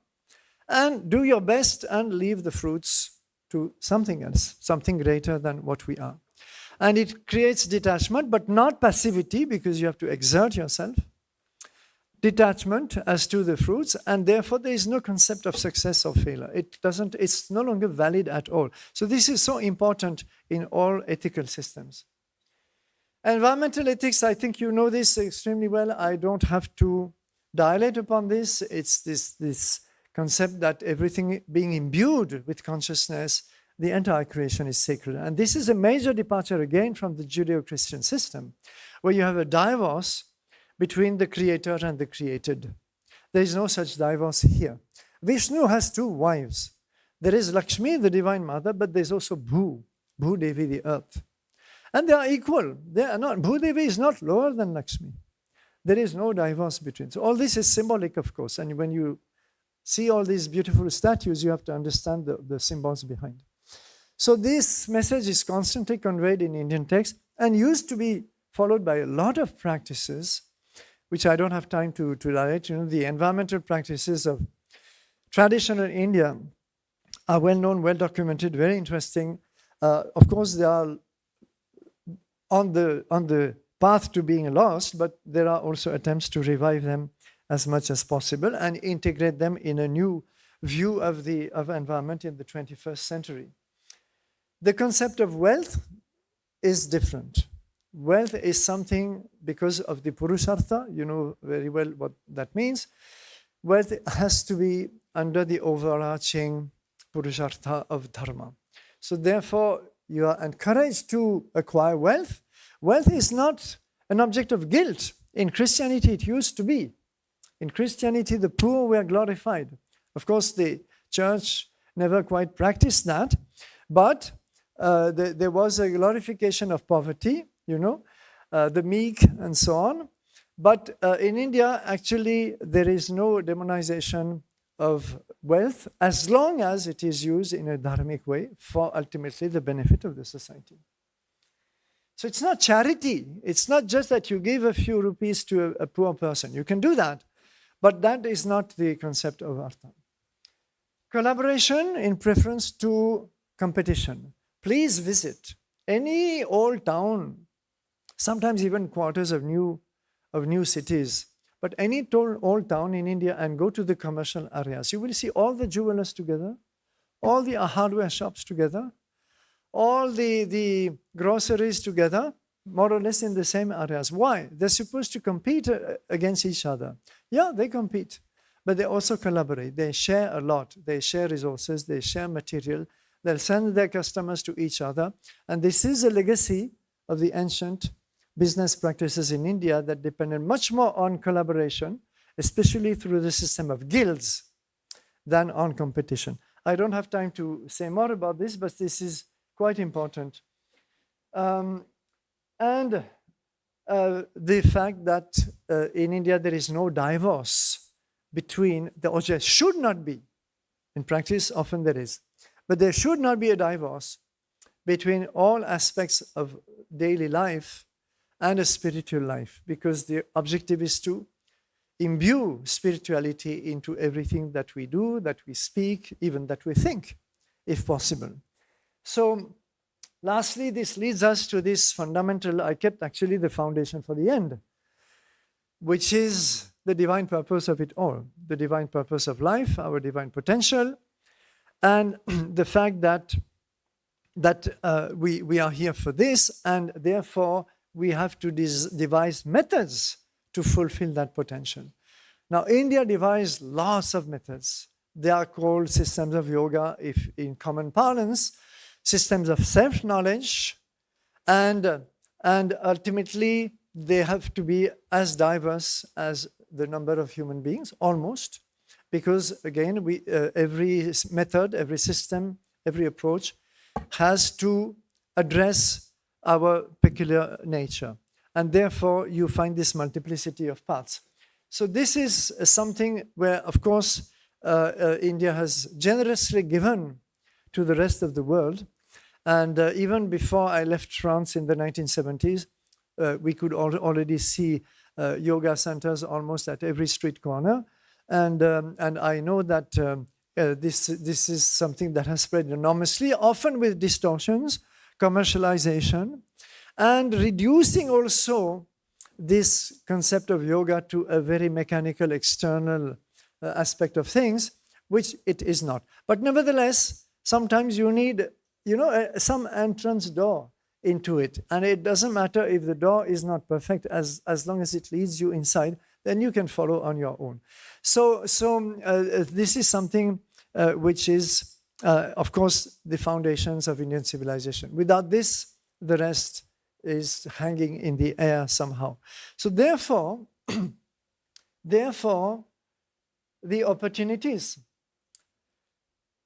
and do your best and leave the fruits to something else, something greater than what we are. And it creates detachment, but not passivity, because you have to exert yourself. Detachment as to the fruits, and therefore there is no concept of success or failure. It's no longer valid at all. So this is so important in all ethical systems. Environmental ethics, I think you know this extremely well. I don't have to dilate upon this. It's this concept that everything being imbued with consciousness, the entire creation is sacred. And this is a major departure again from the Judeo-Christian system, where you have a divorce between the creator and the created. There is no such divorce here. Vishnu has two wives. There is Lakshmi, the Divine Mother, but there's also Bhu Devi, the earth. And they are equal. They are not. Bhu Devi is not lower than Lakshmi. There is no divorce between. So all this is symbolic, of course. And when you see all these beautiful statues, you have to understand the symbols behind. So this message is constantly conveyed in Indian text and used to be followed by a lot of practices, which I don't have time to dilate. The environmental practices of traditional India are well known, well documented, very interesting. Of course, they are on the path to being lost, but there are also attempts to revive them as much as possible and integrate them in a new view of environment in the 21st century. The concept of wealth is different. Wealth is something, because of the Purushartha, you know very well what that means. Wealth has to be under the overarching Purushartha of Dharma. So therefore, you are encouraged to acquire wealth. Wealth is not an object of guilt. In Christianity, it used to be. In Christianity, the poor were glorified. Of course, the church never quite practiced that, but there was a glorification of poverty, the meek and so on. But in India, actually, there is no demonization of wealth as long as it is used in a dharmic way for ultimately the benefit of the society. So it's not charity. It's not just that you give a few rupees to a poor person. You can do that, but that is not the concept of artha. Collaboration in preference to competition. Please visit any old town, sometimes even quarters of new cities, But any old town in India and go to the commercial areas, you will see all the jewelers together, all the hardware shops together, all the groceries together, more or less in the same areas. Why? They're supposed to compete against each other. Yeah, they compete, but they also collaborate. They share a lot. They share resources. They share material. They'll send their customers to each other. And this is a legacy of the ancient business practices in India that depended much more on collaboration, especially through the system of guilds, than on competition. I don't have time to say more about this, but this is quite important. And the fact that in India there is no divorce between the objects, should not be. In practice, often there is. But there should not be a divorce between all aspects of daily life and a spiritual life, because the objective is to imbue spirituality into everything that we do, that we speak, even that we think, if possible. So, lastly, this leads us to this fundamental, I kept actually the foundation for the end, which is the divine purpose of it all, the divine purpose of life, our divine potential, and the fact that we are here for this, and therefore we have to devise methods to fulfill that potential. Now, India devised lots of methods. They are called systems of yoga, if in common parlance, systems of self-knowledge, and ultimately they have to be as diverse as the number of human beings, almost, because again, every method, every system, every approach has to address our peculiar nature. And therefore, you find this multiplicity of paths. So this is something where, of course, India has generously given to the rest of the world. And even before I left France in the 1970s, we could already see yoga centers almost at every street corner. And I know that this is something that has spread enormously, often with distortions, commercialization, and reducing also this concept of yoga to a very mechanical external aspect of things, which it is not. But nevertheless, sometimes you need, some entrance door into it. And it doesn't matter if the door is not perfect, as long as it leads you inside, then you can follow on your own. So this is something which is, of course, the foundations of Indian civilization. Without this, the rest is hanging in the air somehow. So therefore, the opportunities,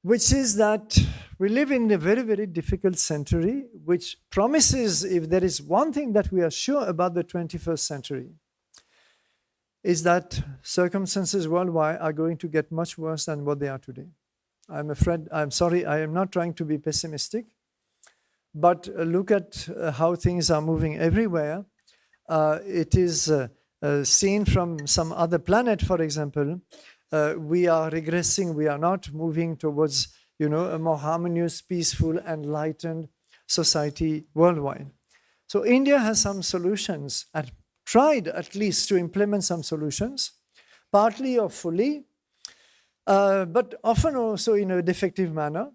which is that we live in a very, very difficult century, which promises, if there is one thing that we are sure about the 21st century, is that circumstances worldwide are going to get much worse than what they are today. I'm sorry, I am not trying to be pessimistic, but look at how things are moving everywhere. It is seen from some other planet, for example. We are regressing, we are not moving towards, a more harmonious, peaceful, enlightened society worldwide. So India has some solutions, and tried at least to implement some solutions, partly or fully, but often also in a defective manner,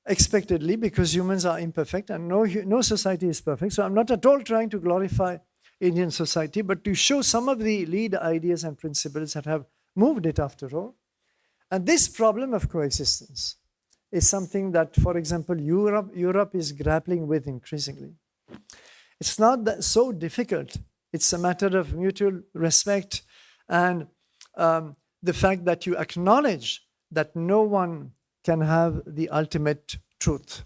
expectedly, because humans are imperfect and no society is perfect. So I'm not at all trying to glorify Indian society, but to show some of the lead ideas and principles that have moved it after all. And this problem of coexistence is something that, for example, Europe is grappling with increasingly. It's not that so difficult. It's a matter of mutual respect and the fact that you acknowledge that no one can have the ultimate truth.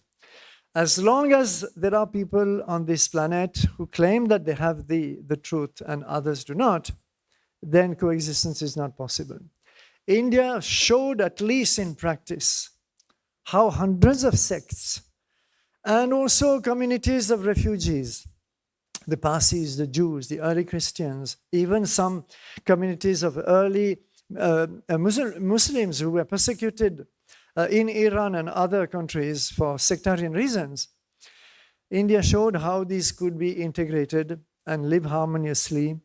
As long as there are people on this planet who claim that they have the truth and others do not, then coexistence is not possible. India showed, at least in practice, how hundreds of sects and also communities of refugees, the Parsis, the Jews, the early Christians, even some communities of early Muslims who were persecuted in Iran and other countries for sectarian reasons. India showed how these could be integrated and live harmoniously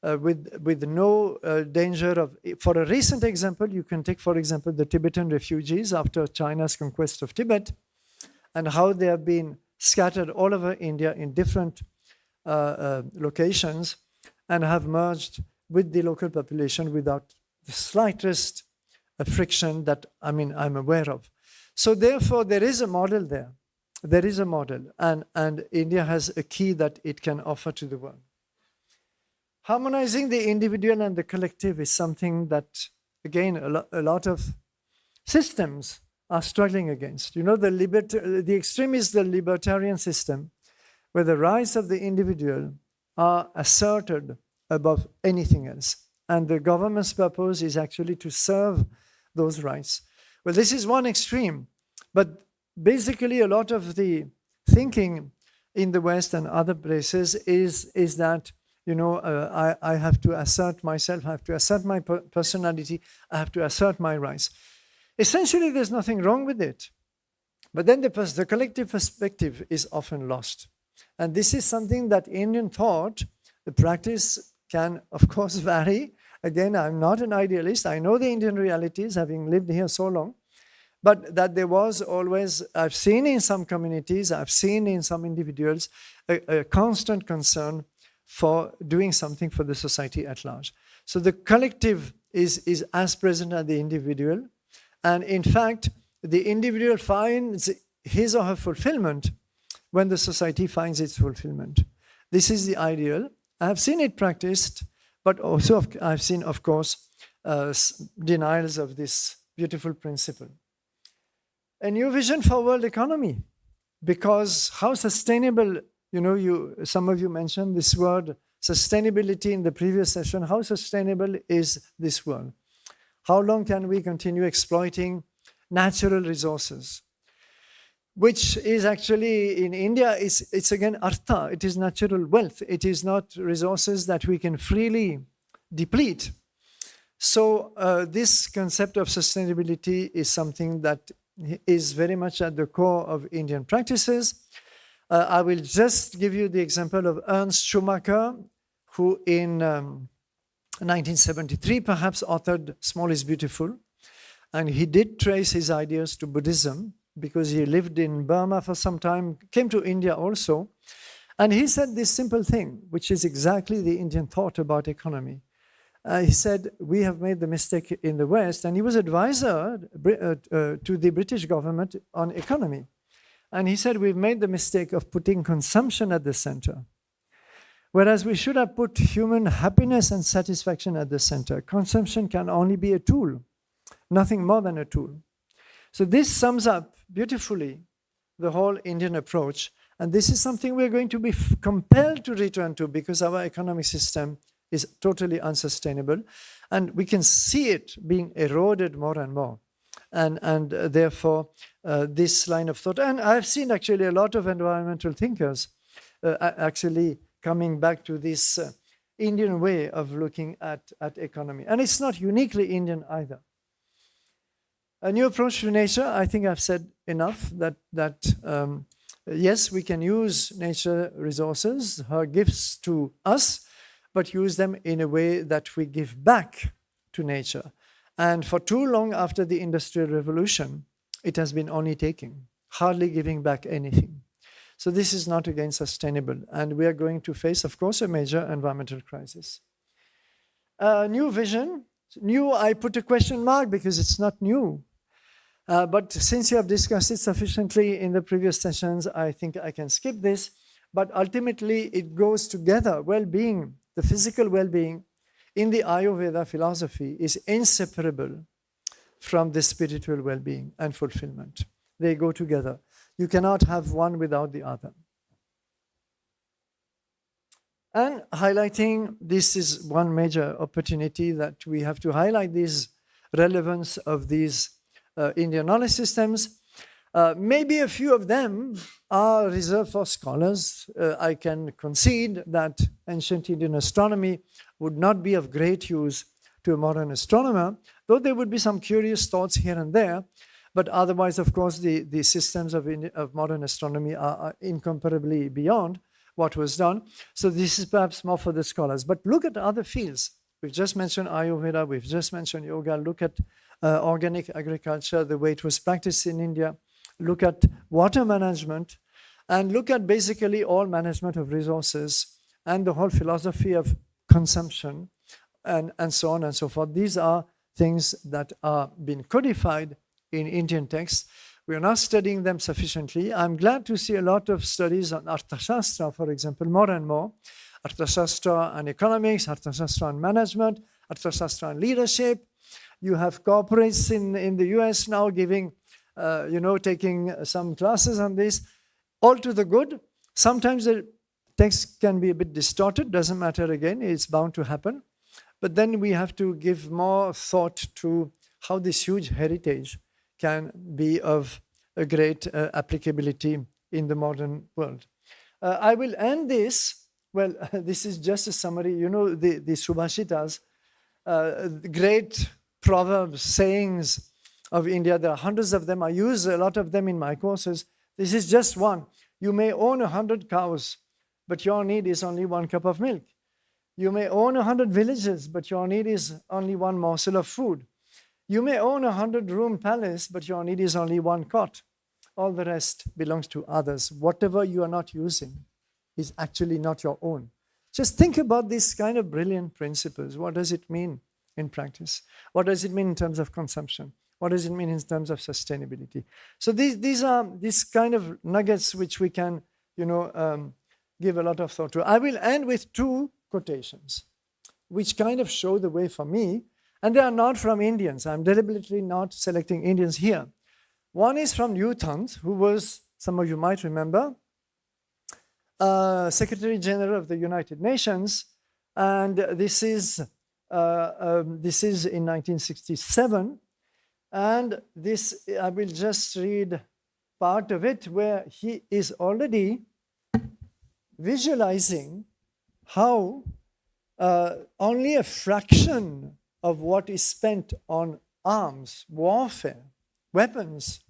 with no danger of. For a recent example, you can take, for example, the Tibetan refugees after China's conquest of Tibet, and how they have been scattered all over India in different locations and have merged with the local population without the slightest friction that I'm aware of. So therefore, there is a model there. There is a model, and India has a key that it can offer to the world. Harmonizing the individual and the collective is something that, again, a lot of systems are struggling against. You know, the extreme is the libertarian system, where the rights of the individual are asserted above anything else. And the government's purpose is actually to serve those rights. Well, this is one extreme, but basically a lot of the thinking in the West and other places is that, you know, I have to assert myself, I have to assert my personality, I have to assert my rights. Essentially, there's nothing wrong with it. But then the collective perspective is often lost. And this is something that Indian thought, the practice can, of course, vary. Again, I'm not an idealist. I know the Indian realities, having lived here so long. But that there was always, I've seen in some communities, I've seen in some individuals, a constant concern for doing something for the society at large. So the collective is as present as the individual. And in fact, the individual finds his or her fulfillment when the society finds its fulfillment. This is the ideal. I have seen it practiced, but also I've seen, of course, denials of this beautiful principle. A new vision for world economy, because how sustainable, you know, some of you mentioned this word sustainability in the previous session. How sustainable is this world? How long can we continue exploiting natural resources? Which is actually, in India, it's again artha, it is natural wealth. It is not resources that we can freely deplete. So this concept of sustainability is something that is very much at the core of Indian practices. I will just give you the example of Ernst Schumacher, who in 1973 perhaps authored Small is Beautiful. And he did trace his ideas to Buddhism, because he lived in Burma for some time, came to India also. And he said this simple thing, which is exactly the Indian thought about economy. He said, we have made the mistake in the West, and he was advisor to the British government on economy. And he said, we've made the mistake of putting consumption at the center, whereas we should have put human happiness and satisfaction at the center. Consumption can only be a tool, nothing more than a tool. So this sums up beautifully the whole Indian approach. And this is something we're going to be compelled to return to, because our economic system is totally unsustainable. And we can see it being eroded more and more. And therefore, this line of thought, and I've seen actually a lot of environmental thinkers actually coming back to this Indian way of looking at economy. And it's not uniquely Indian either. A new approach to nature, I think I've said enough that yes, we can use nature resources, her gifts to us, but use them in a way that we give back to nature. And for too long after the Industrial Revolution, it has been only taking, hardly giving back anything. So this is not again sustainable. And we are going to face, of course, a major environmental crisis. New vision. New, I put a question mark because it's not new. But since you have discussed it sufficiently in the previous sessions, I think I can skip this. But ultimately, it goes together. Well-being, the physical well-being in the Ayurveda philosophy is inseparable from the spiritual well-being and fulfillment. They go together. You cannot have one without the other. And highlighting, this is one major opportunity that we have to highlight this relevance of these Indian knowledge systems. Maybe a few of them are reserved for scholars. I can concede that ancient Indian astronomy would not be of great use to a modern astronomer, though there would be some curious thoughts here and there. But otherwise, of course, the systems of modern astronomy are incomparably beyond what was done. So this is perhaps more for the scholars. But look at other fields. We've just mentioned Ayurveda, we've just mentioned yoga. Look at organic agriculture, the way it was practiced in India. Look at water management, and look at basically all management of resources and the whole philosophy of consumption and so on and so forth. These are things that are being codified in Indian texts. We are not studying them sufficiently. I'm glad to see a lot of studies on Arthashastra, for example, more and more. Arthashastra and economics, Arthashastra and management, Arthashastra and leadership. You have corporates in the US now giving, taking some classes on this. All to the good. Sometimes the text can be a bit distorted, doesn't matter again, it's bound to happen. But then we have to give more thought to how this huge heritage can be of a great applicability in the modern world. I will end this. Well, this is just a summary. You know, the Subhashitas, great proverbs, sayings of India. There are hundreds of them. I use a lot of them in my courses. This is just one. You may own 100 cows, but your need is only 1 cup of milk. You may own 100 villages, but your need is only 1 morsel of food. You may own a 100-room palace, but your need is only 1 cot. All the rest belongs to others. Whatever you are not using is actually not your own. Just think about these kind of brilliant principles. What does it mean in practice? What does it mean in terms of consumption? What does it mean in terms of sustainability? So these are these kind of nuggets which we can, give a lot of thought to. I will end with 2 quotations, which kind of show the way for me, and they are not from Indians. I'm deliberately not selecting Indians here. One is from U Thant, who was, some of you might remember, Secretary General of the United Nations, and this is in 1967. And this, I will just read part of it, where he is already visualizing how only a fraction of what is spent on arms, warfare, weapons,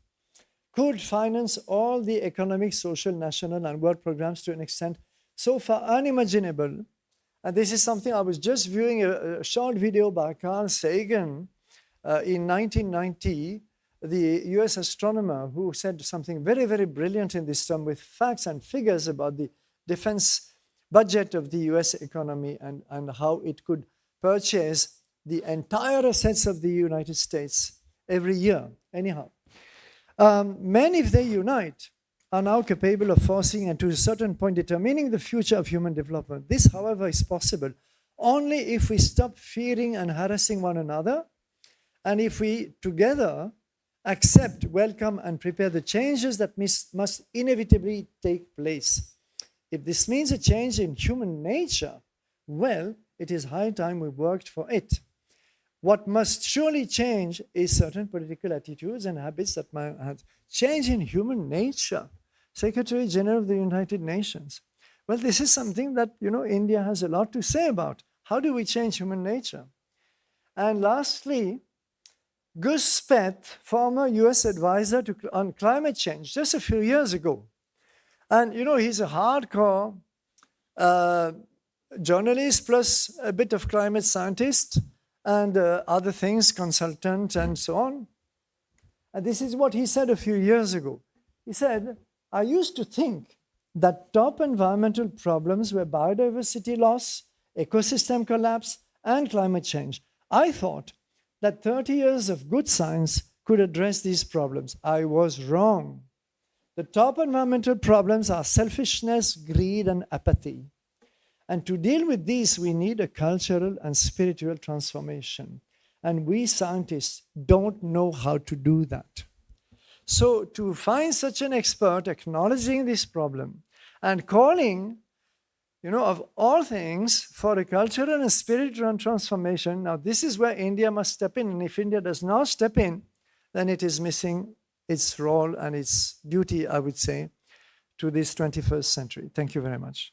could finance all the economic, social, national, and world programs to an extent so far unimaginable. And this is something I was just viewing a short video by Carl Sagan in 1990, the US astronomer who said something very, very brilliant in this term with facts and figures about the defense budget of the US economy and how it could purchase the entire assets of the United States every year. Anyhow, men, if they unite, are now capable of forcing and to a certain point determining the future of human development. This, however, is possible only if we stop fearing and harassing one another, and if we together accept, welcome, and prepare the changes that must inevitably take place. If this means a change in human nature, well, it is high time we worked for it. What must surely change is certain political attitudes and habits that might have change in human nature. Secretary General of the United Nations. Well, this is something that, India has a lot to say about. How do we change human nature? And lastly, Gus Speth, former US advisor on climate change, just a few years ago. And, he's a hardcore journalist plus a bit of climate scientist and other things, consultant and so on. And this is what he said a few years ago. He said, I used to think that top environmental problems were biodiversity loss, ecosystem collapse, and climate change. I thought that 30 years of good science could address these problems. I was wrong. The top environmental problems are selfishness, greed, and apathy. And to deal with these, we need a cultural and spiritual transformation. And we scientists don't know how to do that. So to find such an expert acknowledging this problem and calling, of all things, for a cultural and spiritual transformation, now this is where India must step in. And if India does not step in, then it is missing its role and its duty, I would say, to this 21st century. Thank you very much.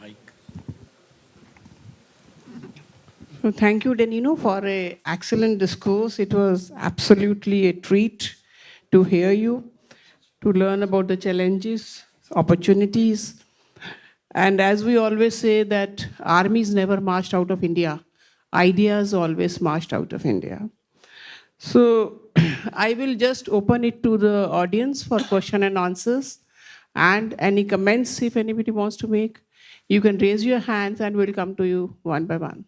Mike. So thank you, Danilo, for an excellent discourse. It was absolutely a treat to hear you, to learn about the challenges, opportunities. And as we always say that armies never marched out of India, ideas always marched out of India. So I will just open it to the audience for question and answers and any comments if anybody wants to make. You can raise your hands and we'll come to you one by one.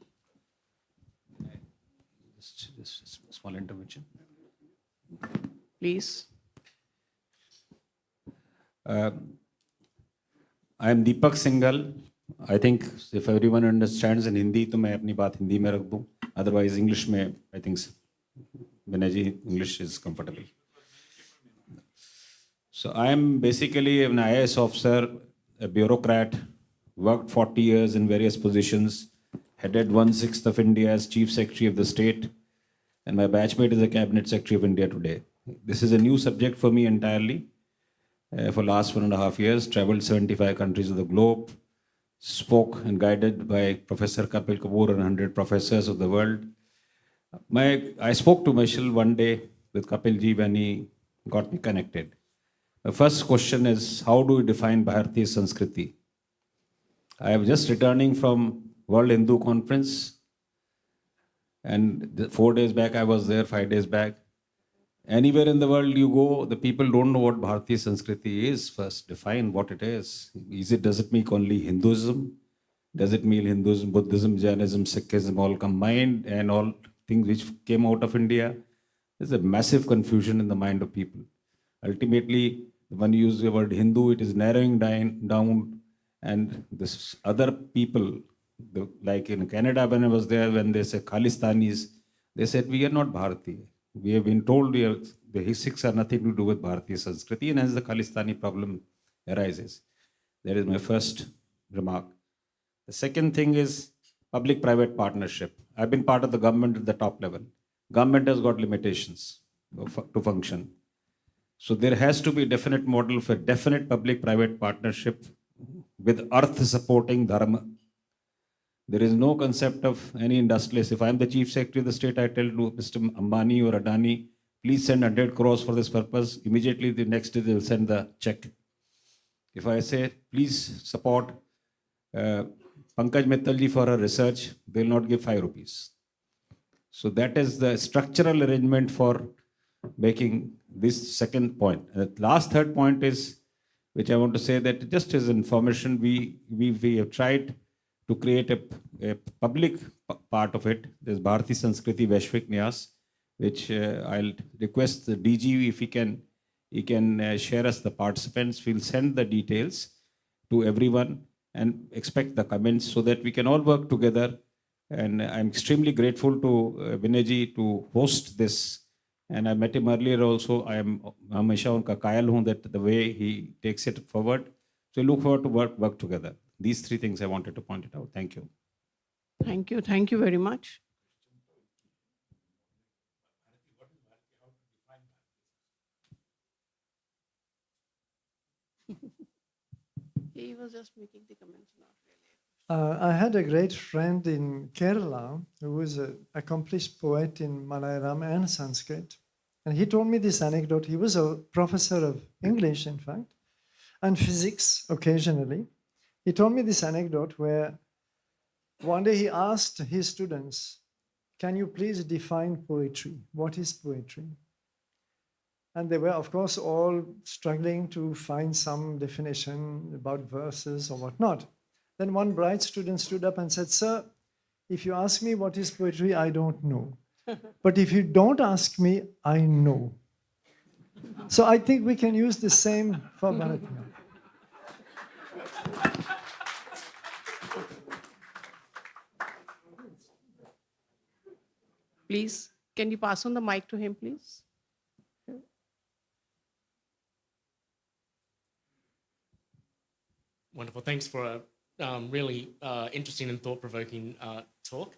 Just a small intervention. Please. I am Deepak Singhal. I think if everyone understands in Hindi, तो मैं अपनी बात हिंदी में रख दूँ. Otherwise, English में, I think Vinay ji, English is comfortable. So I am basically an IAS officer, a bureaucrat, worked 40 years in various positions, headed 1/6 of India as Chief Secretary of the state, and my batchmate is the Cabinet Secretary of India today. This is a new subject for me entirely. For last 1.5 years, traveled 75 countries of the globe, spoke and guided by Professor Kapil Kapoor and 100 professors of the world. I spoke to Michelle one day with Kapil ji when he got me connected. The first question is, how do we define Bharatiya Sanskriti? I am just returning from World Hindu Conference, and 4 days back I was there, 5 days back. Anywhere in the world you go, the people don't know what Bharatiya Sanskriti is. First, define what it is. Does it mean only Hinduism? Does it mean Hinduism, Buddhism, Jainism, Sikhism all combined and all things which came out of India? There's a massive confusion in the mind of people. Ultimately, when you use the word Hindu, it is narrowing down, and this other people, like in Canada when I was there, when they say Khalistanis, they said, we are not Bharati. We have been told the Sikhs are nothing to do with Bharatiya Sanskriti, and hence the Khalistani problem arises. That is my first remark. The second thing is public-private partnership. I've been part of the government at the top level. Government has got limitations to function. So there has to be a definite model for definite public-private partnership with earth supporting dharma. There is no concept of any industrialist. If I'm the chief secretary of the state, I tell to Mr. Ambani or Adani, please send 100 crores for this purpose. Immediately the next day they'll send the check. If I say, please support Pankaj Mittal ji for her research, they'll not give 5 rupees. So that is the structural arrangement for making this second point. The last third point is, which I want to say that just as information, we have tried to create a public part of it. There's Bharati Sanskriti Vaishvik Nyas, which I'll request the DG if he can share us the participants. We'll send the details to everyone and expect the comments so that we can all work together. And I'm extremely grateful to Vinay ji to host this. And I met him earlier also. I am Hamisha unka kayal hoon that the way he takes it forward. So look forward to work together. These 3 things I wanted to point it out. Thank you. Thank you. Thank you very much. He was just making the comments, not really. I had a great friend in Kerala who was an accomplished poet in Malayalam and Sanskrit. And he told me this anecdote. He was a professor of English, in fact, and physics occasionally. He told me this anecdote where one day he asked his students, can you please define poetry? What is poetry? And they were, of course, all struggling to find some definition about verses or whatnot. Then one bright student stood up and said, sir, if you ask me what is poetry, I don't know. But if you don't ask me, I know. So I think we can use the same for Bharatiya. Please, can you pass on the mic to him, please? Wonderful. Thanks for a really interesting and thought-provoking talk.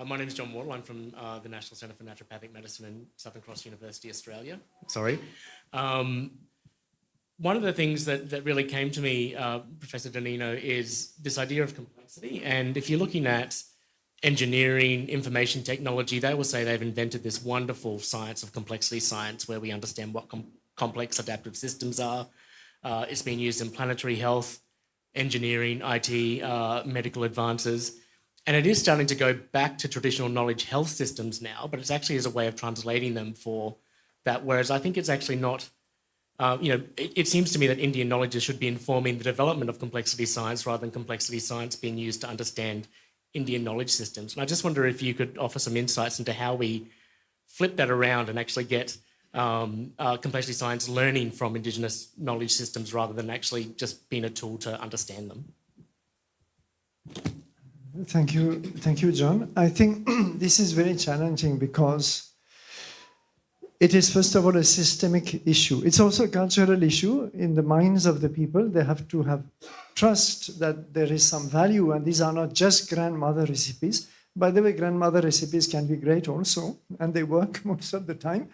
My name is John Wardle. I'm from the National Centre for Naturopathic Medicine in Southern Cross University, Australia. Sorry. one of the things that really came to me, Professor Donino, is this idea of complexity. And if you're looking at engineering, information technology, they will say they've invented this wonderful science of complexity science where we understand what complex adaptive systems are. It's been used in planetary health, engineering, IT, medical advances. And it is starting to go back to traditional knowledge health systems now, but it's actually as a way of translating them for that. Whereas I think it's actually not, it seems to me that Indian knowledge should be informing the development of complexity science rather than complexity science being used to understand Indian knowledge systems. And I just wonder if you could offer some insights into how we flip that around and actually get complexity science learning from Indigenous knowledge systems rather than actually just being a tool to understand them. Thank you, John. I think this is very challenging because it is, first of all, a systemic issue. It's also a cultural issue in the minds of the people. They have to have trust that there is some value, and these are not just grandmother recipes. By the way, grandmother recipes can be great also, and they work most of the time.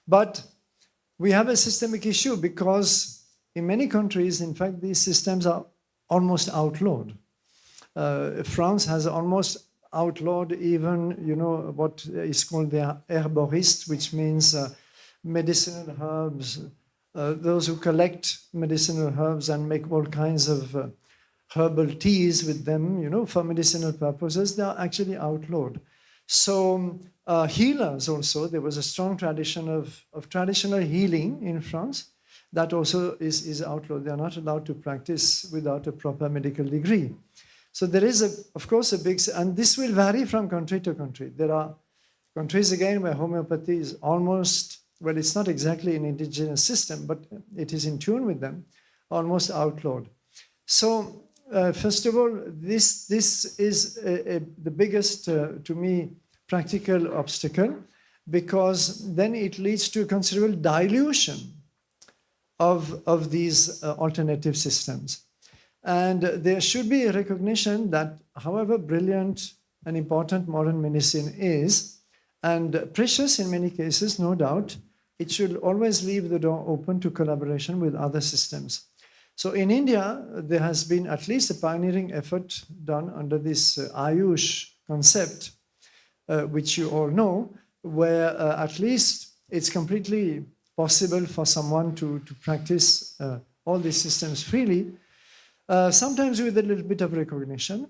But we have a systemic issue because in many countries, in fact, these systems are almost outlawed. France has almost outlawed even, what is called the herborist, which means medicinal herbs. Those who collect medicinal herbs and make all kinds of herbal teas with them, for medicinal purposes, they are actually outlawed. So healers also, there was a strong tradition of traditional healing in France. That also is outlawed. They are not allowed to practice without a proper medical degree. So there is, of course, a big, and this will vary from country to country. There are countries, again, where homeopathy is almost, well, it's not exactly an indigenous system, but it is in tune with them, almost outlawed. So, first of all, this is the biggest, to me, practical obstacle, because then it leads to considerable dilution of these alternative systems. And there should be a recognition that however brilliant and important modern medicine is, and precious in many cases, no doubt, it should always leave the door open to collaboration with other systems. So in India, there has been at least a pioneering effort done under this Ayush concept, which you all know, where at least it's completely possible for someone to practice all these systems freely, sometimes with a little bit of recognition.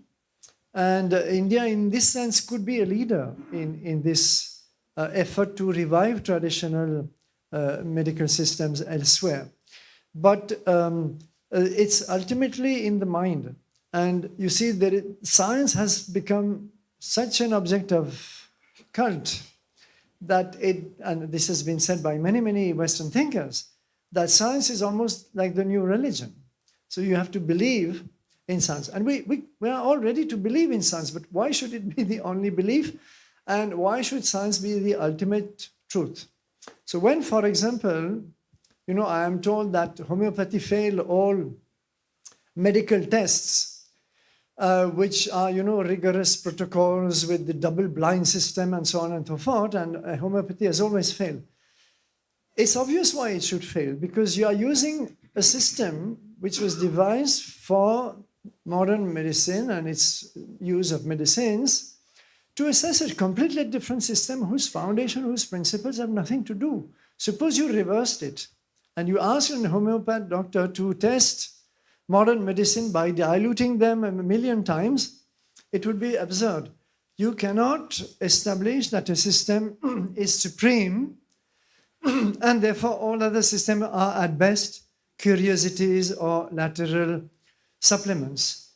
And India, in this sense, could be a leader in this effort to revive traditional medical systems elsewhere. But it's ultimately in the mind. And you see that science has become such an object of cult that and this has been said by many, many Western thinkers, that science is almost like the new religion. So you have to believe in science. And we are all ready to believe in science, but why should it be the only belief? And why should science be the ultimate truth? So when, for example, I am told that homeopathy failed all medical tests, which are, rigorous protocols with the double-blind system and so on and so forth, and homeopathy has always failed. It's obvious why it should fail, because you are using a system which was devised for modern medicine and its use of medicines to assess a completely different system whose foundation, whose principles have nothing to do. Suppose you reversed it and you ask a homeopath doctor to test modern medicine by diluting them 1,000,000 times, it would be absurd. You cannot establish that a system is supreme and therefore all other systems are at best curiosities or lateral supplements.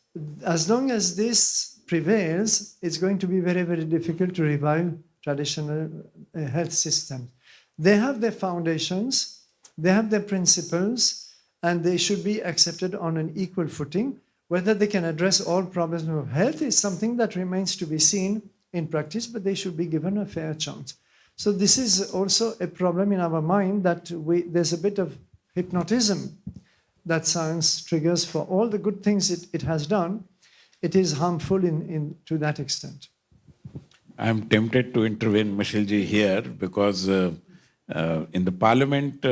As long as this prevails, it's going to be very, very difficult to revive traditional health systems. They have their foundations, they have their principles, and they should be accepted on an equal footing. Whether they can address all problems of health is something that remains to be seen in practice, but they should be given a fair chance. So this is also a problem in our mind, that there's a bit of hypnotism that science triggers for all the good things it has done. It is harmful to that extent. I'm tempted to intervene, Mishilji, here, because in the parliament,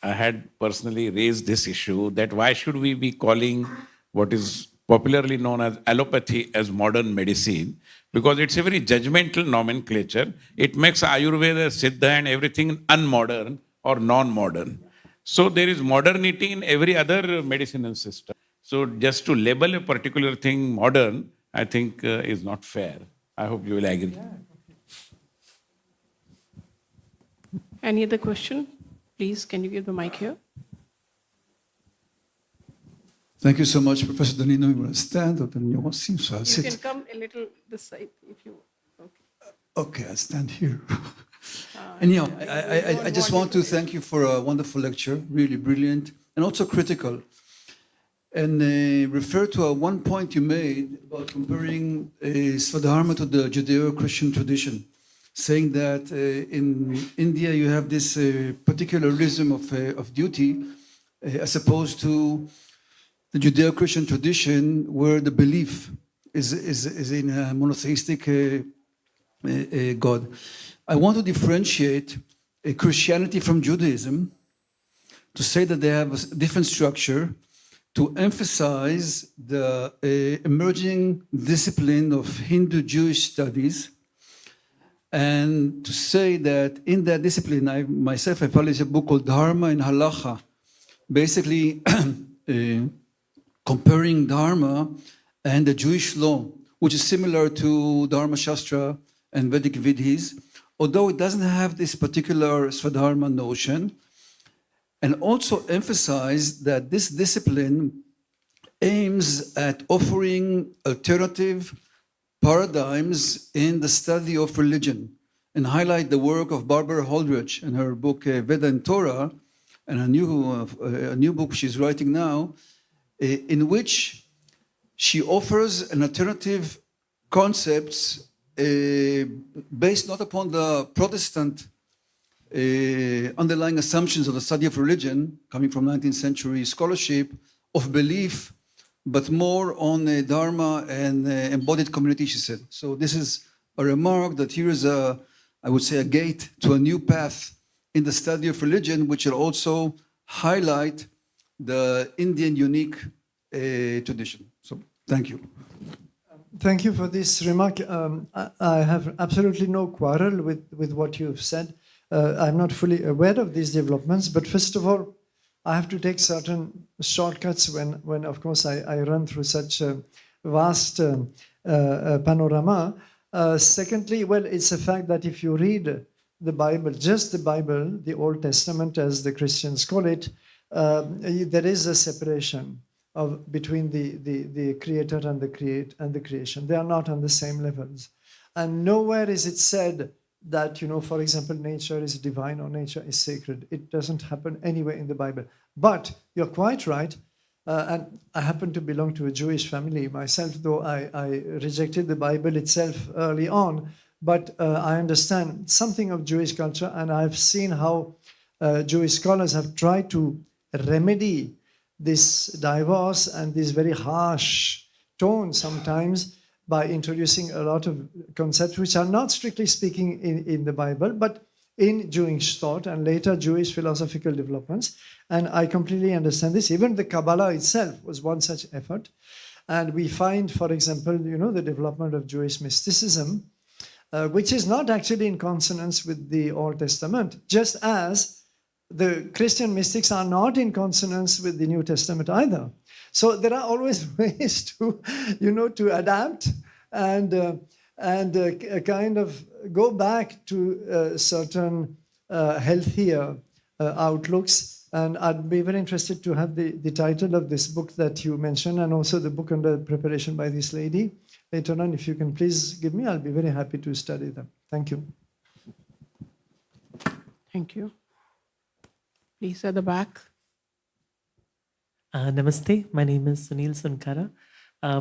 I had personally raised this issue that why should we be calling what is popularly known as allopathy as modern medicine? Because it's a very judgmental nomenclature. It makes Ayurveda, Siddha, and everything unmodern or non-modern. So there is modernity in every other medicinal system. So just to label a particular thing modern, I think is not fair. I hope you will agree. Any other question? Please, can you give the mic here? Thank you so much, Professor Danino. You want to stand up and you want to see, so I'll You sit. can come a little this side if you want. Okay, I'll stand here. Anyhow, I just want to thank you for a wonderful lecture, really brilliant and also critical. And refer to one point you made about comparing Svadharma to the Judeo-Christian tradition, saying that in India you have this particularism of duty as opposed to the Judeo-Christian tradition where the belief is in a monotheistic God. I want to differentiate Christianity from Judaism to say that they have a different structure to emphasize the emerging discipline of Hindu-Jewish studies and to say that in that discipline, I published a book called Dharma and Halacha, basically comparing Dharma and the Jewish law, which is similar to Dharma Shastra and Vedic Vidhis, although it doesn't have this particular Svadharma notion, and also emphasize that this discipline aims at offering alternative paradigms in the study of religion and highlight the work of Barbara Holdridge in her book Veda and Torah and a new book she's writing now, in which she offers an alternative concepts based not upon the Protestant underlying assumptions of the study of religion coming from 19th century scholarship of belief, but more on Dharma and embodied community, she said. So this is a remark that here is I would say, a gate to a new path in the study of religion, which will also highlight the Indian unique tradition. So thank you. Thank you for this remark. I have absolutely no quarrel with what you've said. I'm not fully aware of these developments, but first of all, I have to take certain shortcuts when of course, I run through such a vast panorama. Secondly, well, it's a fact that if you read the Bible, just the Bible, the Old Testament, as the Christians call it, there is a separation between the creator and the creation. They are not on the same levels. And nowhere is it said that, for example, nature is divine or nature is sacred. It doesn't happen anywhere in the Bible. But you're quite right. And I happen to belong to a Jewish family myself, though I rejected the Bible itself early on. But I understand something of Jewish culture, and I've seen how Jewish scholars have tried to remedy this divorce and this very harsh tone sometimes by introducing a lot of concepts which are not strictly speaking in the Bible, but in Jewish thought and later Jewish philosophical developments. And I completely understand this. Even the Kabbalah itself was one such effort. And we find, for example, the development of Jewish mysticism, which is not actually in consonance with the Old Testament, just as the Christian mystics are not in consonance with the New Testament either. So there are always ways to, to adapt and kind of go back to certain healthier outlooks. And I'd be very interested to have the title of this book that you mentioned and also the book under preparation by this lady. Later on, if you can please give me, I'll be very happy to study them. Thank you. Thank you. Please at the back. Namaste, my name is Sunil Sunkara.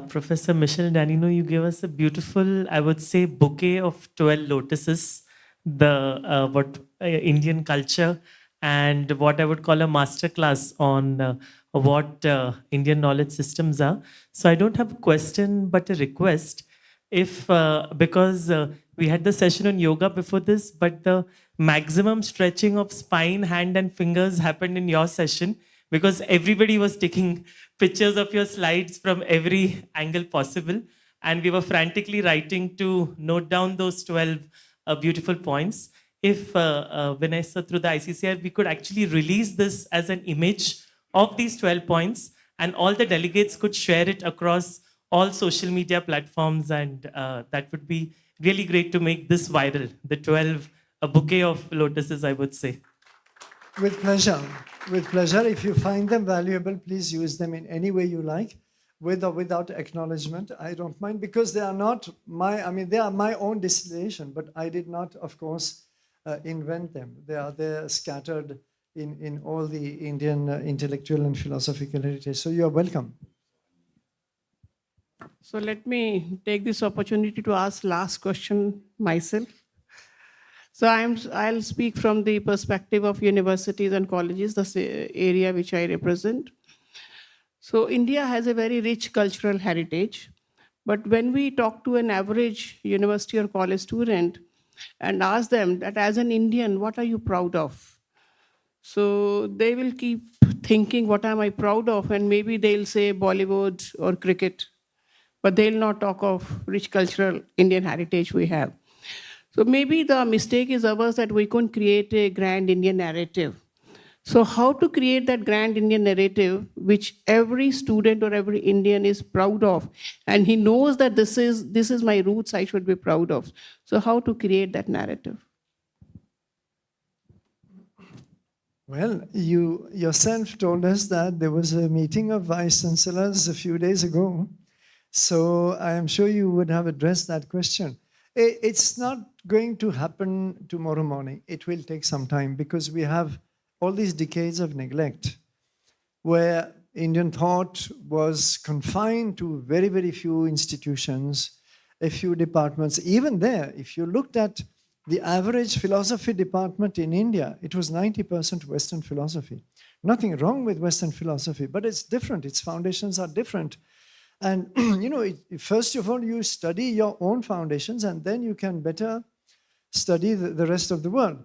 Professor Michel Danino, you gave us a beautiful, I would say, bouquet of 12 lotuses, the Indian culture, and what I would call a masterclass on what Indian knowledge systems are. So I don't have a question, but a request. If because We had the session on yoga before this, but the maximum stretching of spine, hand, and fingers happened in your session because everybody was taking pictures of your slides from every angle possible. And we were frantically writing to note down those 12 beautiful points. If Vinay sir, through the ICCR, we could actually release this as an image of these 12 points, and all the delegates could share it across all social media platforms, and that would be really great to make this viral. The 12, a bouquet of lotuses, I would say. With pleasure. With pleasure. If you find them valuable, please use them in any way you like, with or without acknowledgement. I don't mind, because they are not my, they are my own distillation, but I did not, of course, invent them. They are there scattered in all the Indian intellectual and philosophical heritage. So you are welcome. So let me take this opportunity to ask last question myself. So I'll speak from the perspective of universities and colleges, the area which I represent. So India has a very rich cultural heritage, but when we talk to an average university or college student and ask them that as an Indian, what are you proud of? So they will keep thinking, what am I proud of? And maybe they'll say Bollywood or cricket, but they'll not talk of rich cultural Indian heritage we have. So maybe the mistake is ours that we couldn't create a grand Indian narrative. So how to create that grand Indian narrative which every student or every Indian is proud of, and he knows that this is my roots I should be proud of. So how to create that narrative? Well, you yourself told us that there was a meeting of vice chancellors a few days ago. So I am sure you would have addressed that question. It's not going to happen tomorrow morning. It will take some time, because we have all these decades of neglect where Indian thought was confined to very, very few institutions, a few departments. Even there, if you looked at the average philosophy department in India, it was 90% Western philosophy. Nothing wrong with Western philosophy, but it's different. Its foundations are different. And, first of all, you study your own foundations, and then you can better study the rest of the world.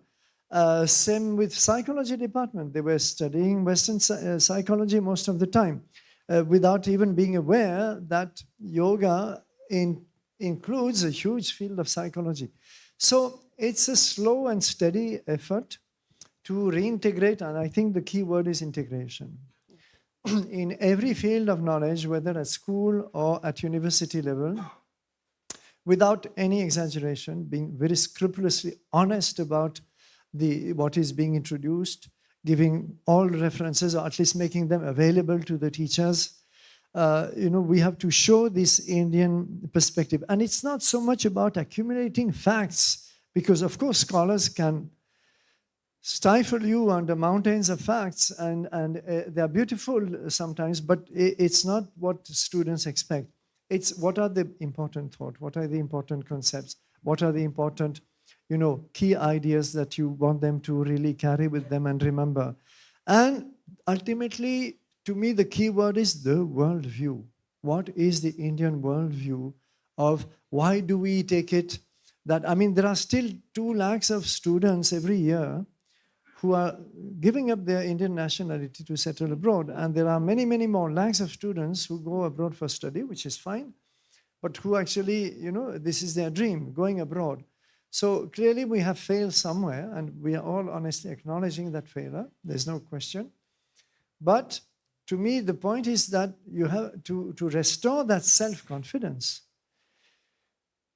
Same with psychology department. They were studying Western psychology most of the time, without even being aware that yoga includes a huge field of psychology. So it's a slow and steady effort to reintegrate, and I think the key word is integration. In every field of knowledge, whether at school or at university level, without any exaggeration, being very scrupulously honest about what is being introduced, giving all references, or at least making them available to the teachers. We have to show this Indian perspective. And it's not so much about accumulating facts, because of course scholars can stifle you under mountains of facts, and they are beautiful sometimes, but it's not what students expect. It's what are the important thoughts, what are the important concepts, what are the important key ideas that you want them to really carry with them and remember. And ultimately, to me, the key word is the worldview. What is the Indian worldview of why do we take it that, there are still 2 lakhs of students every year who are giving up their Indian nationality to settle abroad. And there are many, many more lakhs of students who go abroad for study, which is fine, but who actually, this is their dream, going abroad. So clearly we have failed somewhere, and we are all honestly acknowledging that failure. There's no question. But to me, the point is that you have to restore that self-confidence,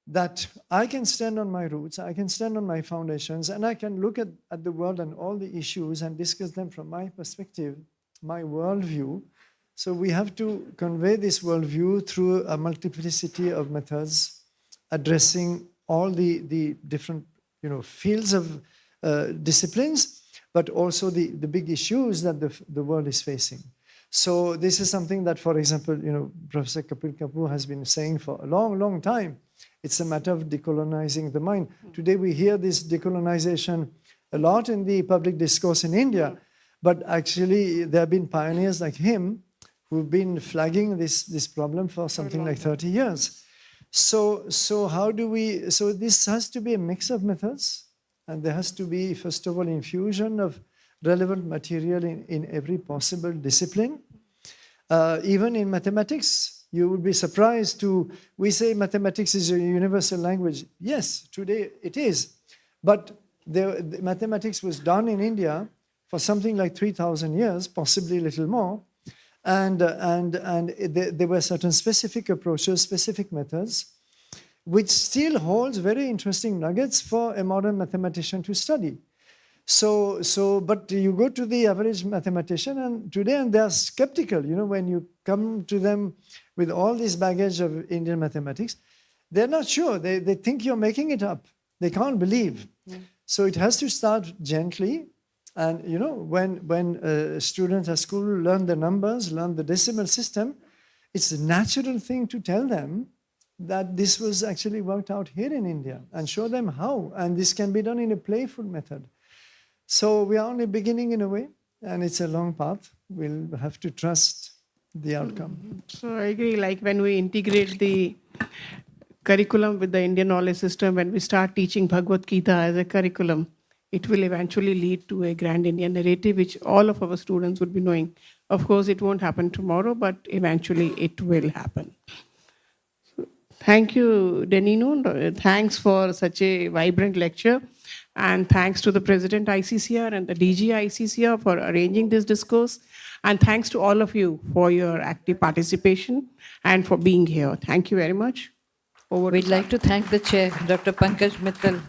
that I can stand on my roots, I can stand on my foundations, and I can look at the world and all the issues and discuss them from my perspective, my worldview. So we have to convey this worldview through a multiplicity of methods, addressing all the different fields of disciplines, but also the big issues that the world is facing. So this is something that, for example, Professor Kapil Kapoor has been saying for a long, long time. It's a matter of decolonizing the mind. Today we hear this decolonization a lot in the public discourse in India, but actually there have been pioneers like him who've been flagging this problem for something like 30 years. So how do we? So this has to be a mix of methods, and there has to be, first of all, infusion of relevant material in every possible discipline. Even in mathematics, you would be surprised we say mathematics is a universal language. Yes, today it is. But the mathematics was done in India for something like 3,000 years, possibly a little more. And there were certain specific approaches, specific methods, which still holds very interesting nuggets for a modern mathematician to study. But you go to the average mathematician and they are skeptical, when you come to them with all this baggage of Indian mathematics, they're not sure. They think you're making it up. They can't believe. So it has to start gently. And, when students at school learn the numbers, learn the decimal system, it's a natural thing to tell them that this was actually worked out here in India and show them how. And this can be done in a playful method. So we are only beginning in a way, and it's a long path. We'll have to trust the outcome. So I agree, like when we integrate the curriculum with the Indian knowledge system, when we start teaching Bhagavad Gita as a curriculum, it will eventually lead to a grand Indian narrative, which all of our students would be knowing. Of course, it won't happen tomorrow, but eventually it will happen. So, thank you, Danino. Thanks for such a vibrant lecture. And thanks to the President ICCR and the DG ICCR for arranging this discourse. And thanks to all of you for your active participation and for being here. Thank you very much. We'd like to thank the chair, Dr. Pankaj Mittal,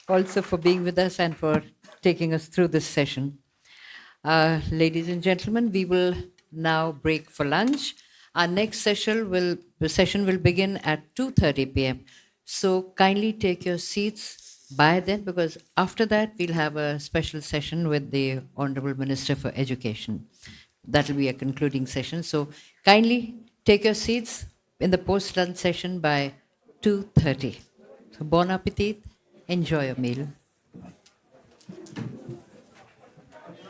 also for being with us and for taking us through this session. Ladies and gentlemen, we will now break for lunch. Our next session will begin at 2:30 p.m. So kindly take your seats by then, because after that we'll have a special session with the Honorable Minister for Education. That will be a concluding session. So kindly take your seats in the post-lunch session by 2:30. So bon appetit. Enjoy your meal.